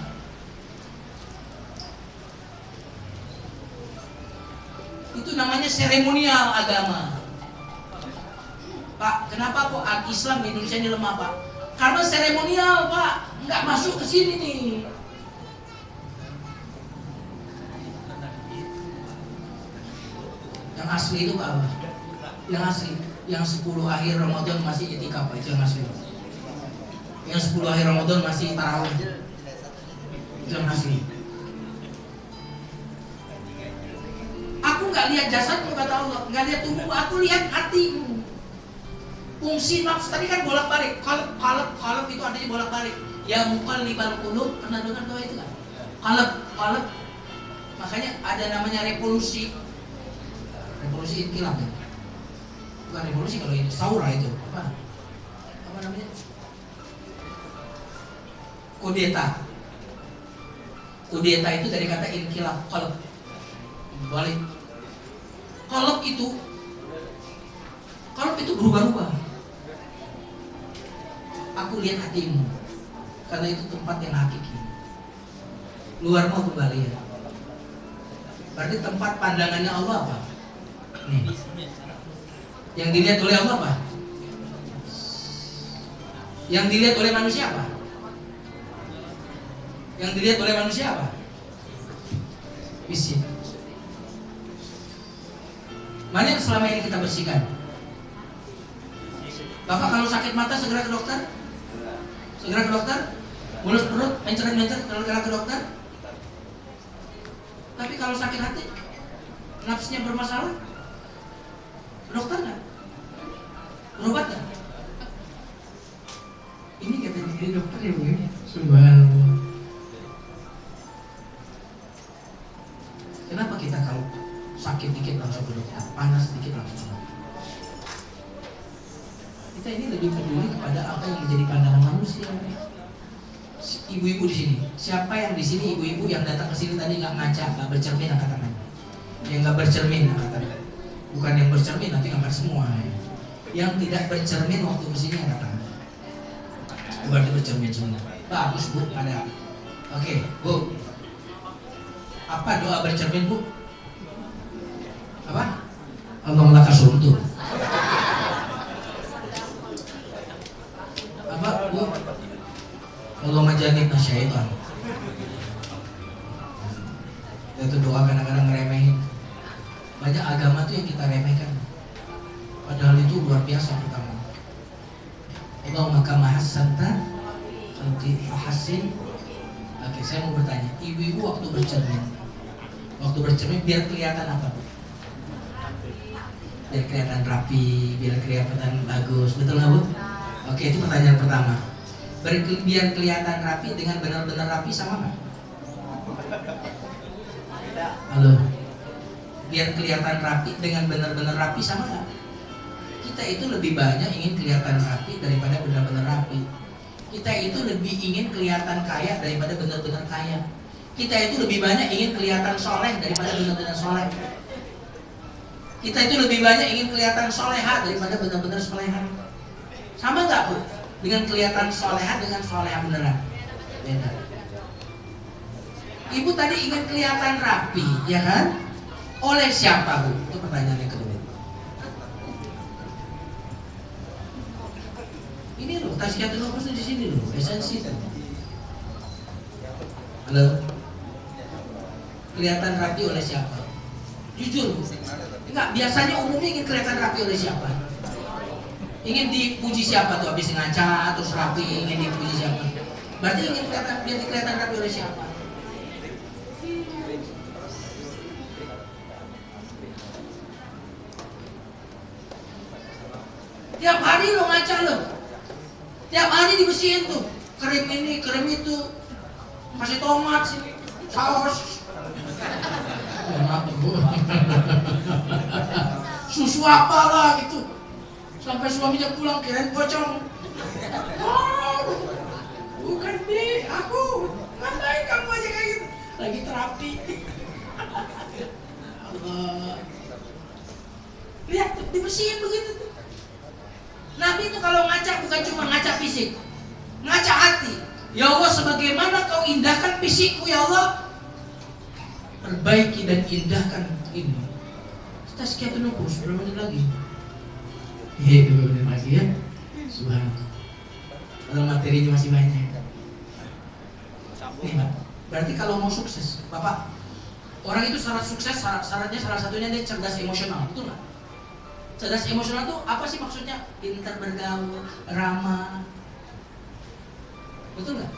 Itu namanya seremonial agama. Pak, kenapa kok Islam di Indonesia ini lemah, Pak? Karena seremonial, Pak. Nggak masuk ke sini nih. Yang asli itu Pak apa? Yang asli, yang 10 akhir Ramadan masih itikaf, itu yang asli. Yang 10 akhir Ramadan masih tarawih, itu yang asli. Aku nggak lihat jasadmu kata Allah, nggak lihat tubuhmu, aku lihat hatimu. Fungsi nafsu tadi kan bolak-balik, kalep itu artinya bolak-balik. Ya muqallibal qulub, pernah dengar doa itu kan? Kalep. Makanya ada namanya revolusi inkilab ya. Bukan revolusi kalau ini saura itu apa namanya, kudeta itu dari kata inkilab, qalb, balik. Qalb itu berubah-ubah. Aku lihat hatimu, karena itu tempat yang hakiki. Luar mau kembali ya. Berarti tempat pandangannya Allah apa? Nih. Yang dilihat oleh Allah apa? Yang dilihat oleh manusia apa? Yang dilihat oleh manusia apa? Fisik. Mana yang selama ini kita bersihkan? Bapak kalau sakit mata segera ke dokter? Segera ke dokter? Mulus perut, mencret-mencret, segera ke dokter? Tapi kalau sakit hati, nafsunya bermasalah, dokter nggak? Berobat nggak? Ini katanya ini dokter ya Bu? Subhanallah. Kenapa kita kalau sakit dikit langsung ke dokter, panas dikit langsung ke dokter? Kita ini lebih peduli kepada apa yang menjadi pandangan manusia. Ibu-ibu di sini, siapa yang di sini ibu-ibu yang datang ke sini tadi nggak ngaca, nggak bercermin angkat tangan? Yang nggak bercermin angkat tangan. Bukan yang bercermin, nanti angkat semua. Yang tidak bercermin waktu ke sini angkat tangan. Berarti bercermin semua. Bagus Bu, ada. Oke, Bu. Apa doa bercermin Bu? Apa? Allahumma laka sumtu. Apa Bu? Allahumma jannibna syaitan. Itu doa kadang-kadang ngeremehin. Banyak agama tuh yang kita remehkan, padahal itu luar biasa pertama. Allahumma kama hassanta anti hasin. Oke, saya mau bertanya, ibu-ibu waktu bercermin biar kelihatan apa? Biar kelihatan rapi, biar kelihatan bagus, betul nggak Bu? Oke, itu pertanyaan pertama. Biar kelihatan rapi dengan benar-benar rapi sama nggak? Halo. Biar kelihatan rapi dengan benar-benar rapi sama nggak? Kita itu lebih banyak ingin kelihatan rapi daripada benar-benar rapi. Kita itu lebih ingin kelihatan kaya daripada benar-benar kaya. Kita itu lebih banyak ingin kelihatan soleh daripada benar-benar soleh. Kita itu lebih banyak ingin kelihatan soleha daripada benar-benar soleha. Sama nggak Bu? Dengan kelihatan soleha dengan soleha beneran? Beda. Ibu tadi ingin kelihatan rapi, ya kan? Oleh siapa Bu? Itu pertanyaan yang kedua. Ini loh, tasyatul nufus di sini loh, esensi kan. Halo. Kelihatan rapi oleh siapa? Jujur Bu. Enggak, biasanya umumnya ingin kelihatan rapi oleh siapa? Ingin dipuji siapa tuh habis ngaca terus rapi, ingin dipuji siapa? Berarti ingin kelihatan rapi oleh siapa? Tiap hari lo ngaca lo, tiap hari dibersihin tuh, krim ini, krim itu, kasih tomat, saus, susu apalah gitu, sampai suaminya pulang kirain pocong. Oh, bukan deh, aku. Ya Allah, sebagaimana kau indahkan fisikku ya Allah, perbaiki dan indahkan ini. Tazkiyatun nufus, berapa menit lagi? 2 menit lagi ya. Subhanallah. Kalau materinya masih banyak. Nih Pak, berarti kalau mau sukses, Bapak, orang itu syarat sukses, syaratnya salah satunya dia cerdas emosional, betul nggak? Cerdas emosional itu apa sih maksudnya? Pintar bergaul, ramah, betul nggak?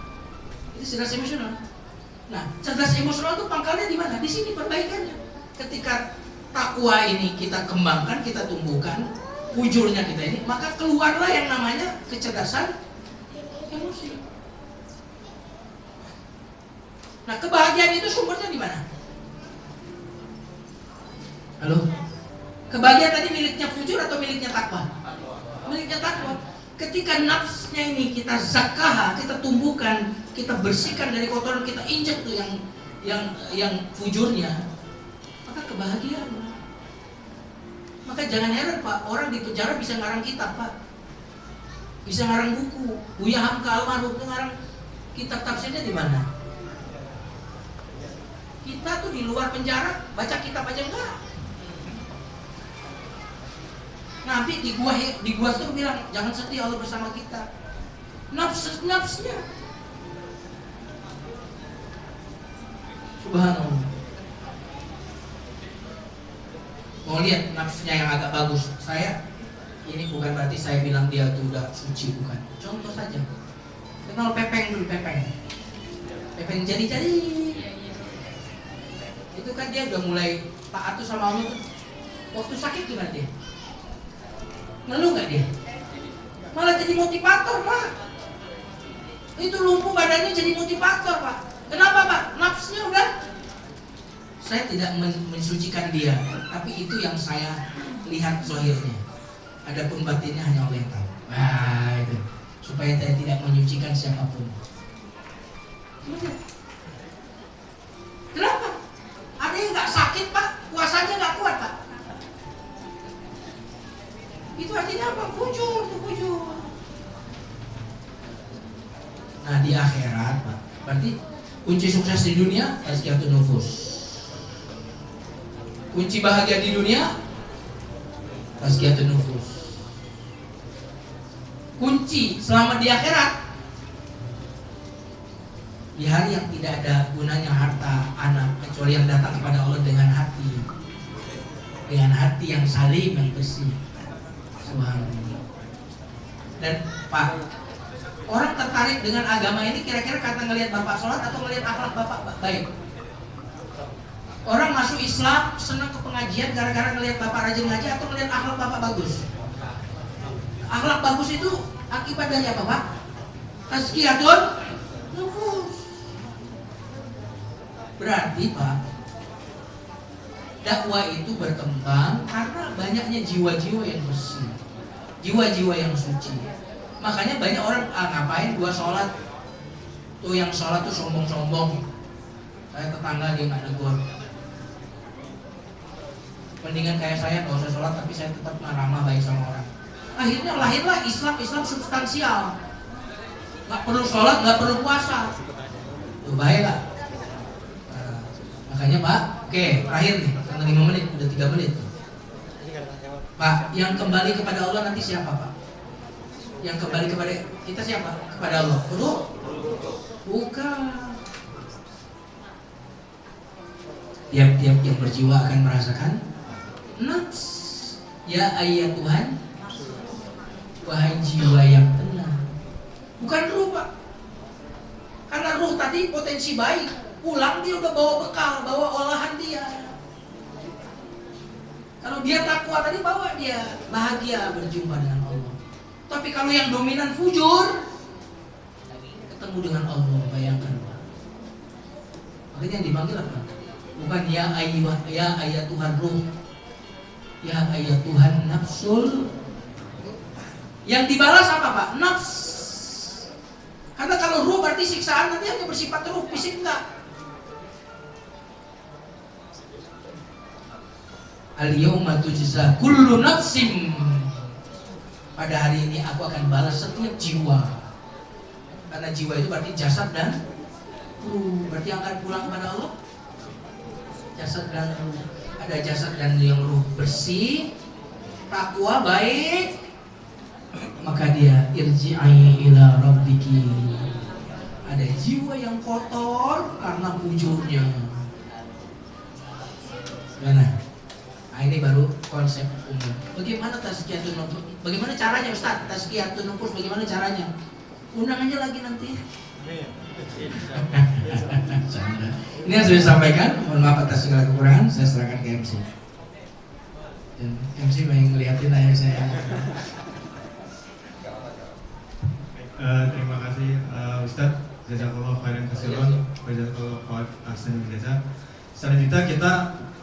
Itu cerdas emosional. Nah, cerdas emosional itu pangkalnya di mana? Di sini perbaikannya. Ketika takwa ini kita kembangkan, kita tumbuhkan, wujudnya kita ini, maka keluarlah yang namanya kecerdasan emosi. Nah, kebahagiaan itu sumbernya di mana? Halo? Kebahagiaan tadi miliknya fujur atau miliknya takwa? Miliknya takwa. Ketika nafsnya ini kita zakah, kita tumbuhkan, kita bersihkan dari kotoran, kita injek tuh yang fujurnya, maka kebahagiaan. Maka jangan heran Pak, orang di penjara bisa ngarang kitab Pak, bisa ngarang buku. Buya Hamka almarhum itu ngarang kitab tafsirnya di mana? Kita tuh di luar penjara baca kitab aja enggak. Nabi di gua tuh bilang jangan sedih, Allah bersama kita. Nafsnya. Subhanallah. Mau lihat nafsunya yang agak bagus. Ini bukan berarti saya bilang dia tuh udah suci, bukan. Contoh saja. Kenal Pepeng dulu, Pepeng jadi. Itu kan dia udah mulai taat tuh sama Allah tuh. Waktu sakit gimana dia? Ngeluh nggak dia? Malah jadi motivator Pak. Itu lumpuh badannya jadi motivator Pak. Kenapa Pak? Nafsunya udah. Saya tidak mensucikan dia, tapi itu yang saya lihat zahirnya. Adapun batinnya hanya Allah yang tahu. Nah itu, supaya saya tidak menyucikan siapapun. Kenapa? Ada yang nggak sakit Pak, puasanya nggak kuat Pak. Itu artinya apa? Fujur. Nah di akhirat Pak, berarti kunci sukses di dunia tazkiyatun nufus. Kunci bahagia di dunia tazkiyatun nufus. Kunci selamat di akhirat, di hari yang tidak ada gunanya harta anak kecuali yang datang kepada Allah dengan hati yang salim, yang bersih. Subhanallah. Dan Pak, orang tertarik dengan agama ini kira-kira karena ngelihat Bapak sholat atau ngelihat akhlak Bapak baik? Orang masuk Islam senang ke pengajian gara-gara ngelihat Bapak rajin ngaji atau ngelihat akhlak Bapak bagus? Akhlak bagus itu akibat dari apa Pak? Tazkiyatun nufus. Berarti Pak, dakwah itu berkembang karena banyaknya jiwa-jiwa yang bersih, jiwa-jiwa yang suci. Makanya banyak orang ngapain gua sholat? Tuh yang sholat tuh sombong-sombong. Saya tetangga dia nggak negur. Mendingan kayak saya nggak usah sholat tapi saya tetap ramah baik sama orang. Akhirnya lahirlah Islam substansial. Nggak perlu sholat, nggak perlu puasa. Tuh baiklah. Nah, makanya Pak, oke terakhir nih, karena 5 menit, udah 3 menit. Pak, yang kembali kepada Allah nanti siapa Pak? Yang kembali kepada kita siapa? Kepada Allah. Betul? Bukan. Tiap-tiap yang berjiwa akan merasakan nafs. Ya ayat Tuhan, wahai jiwa yang tenang. Bukan ruh Pak. Karena ruh tadi potensi baik, pulang dia udah bawa bekal, bawa olahan dia. Kalau dia takwa tadi bawa dia bahagia berjumpa dengan Allah. Tapi kalau yang dominan fujur, ketemu dengan Allah, bayangkan Pak. Makanya yang dipanggil apa? Bukan ya ayat Tuhan ruh, ya ayat Tuhan nafsul. Yang dibalas apa Pak? Nafs. Karena kalau ruh berarti siksaan nanti hanya bersifat ruh, fisik enggak. Al-yawma tujza kullu nafsim. Pada hari ini aku akan balas setiap jiwa Karena jiwa itu berarti jasad dan ruh. Berarti yang akan pulang kepada Allah jasad dan ruh. Ada jasad dan yang ruh bersih, takwa baik, maka dia irji'i ila rabbiki. Ada jiwa yang kotor karena fujurnya. Gimana? Nah, ini baru konsep umum. Bagaimana tazkiyatun nufus? Bagaimana caranya Ustaz? Tazkiyatun nufus bagaimana caranya? Undang aja lagi nanti. Ini yang sudah disampaikan. Mohon maaf atas segala kekurangan. Saya serahkan ke MC. Dan MC mau ngeliatin aja saya. Terima kasih Ustadz. Jazakallah khairan katsiran. Jazakallah khairan jazak. Selanjutnya kita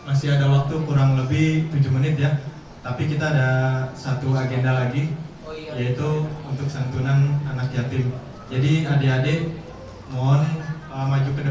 masih ada waktu kurang lebih 7 menit ya. Tapi kita ada satu agenda lagi, yaitu untuk santunan anak yatim. Jadi adik-adik mohon maju ke depan.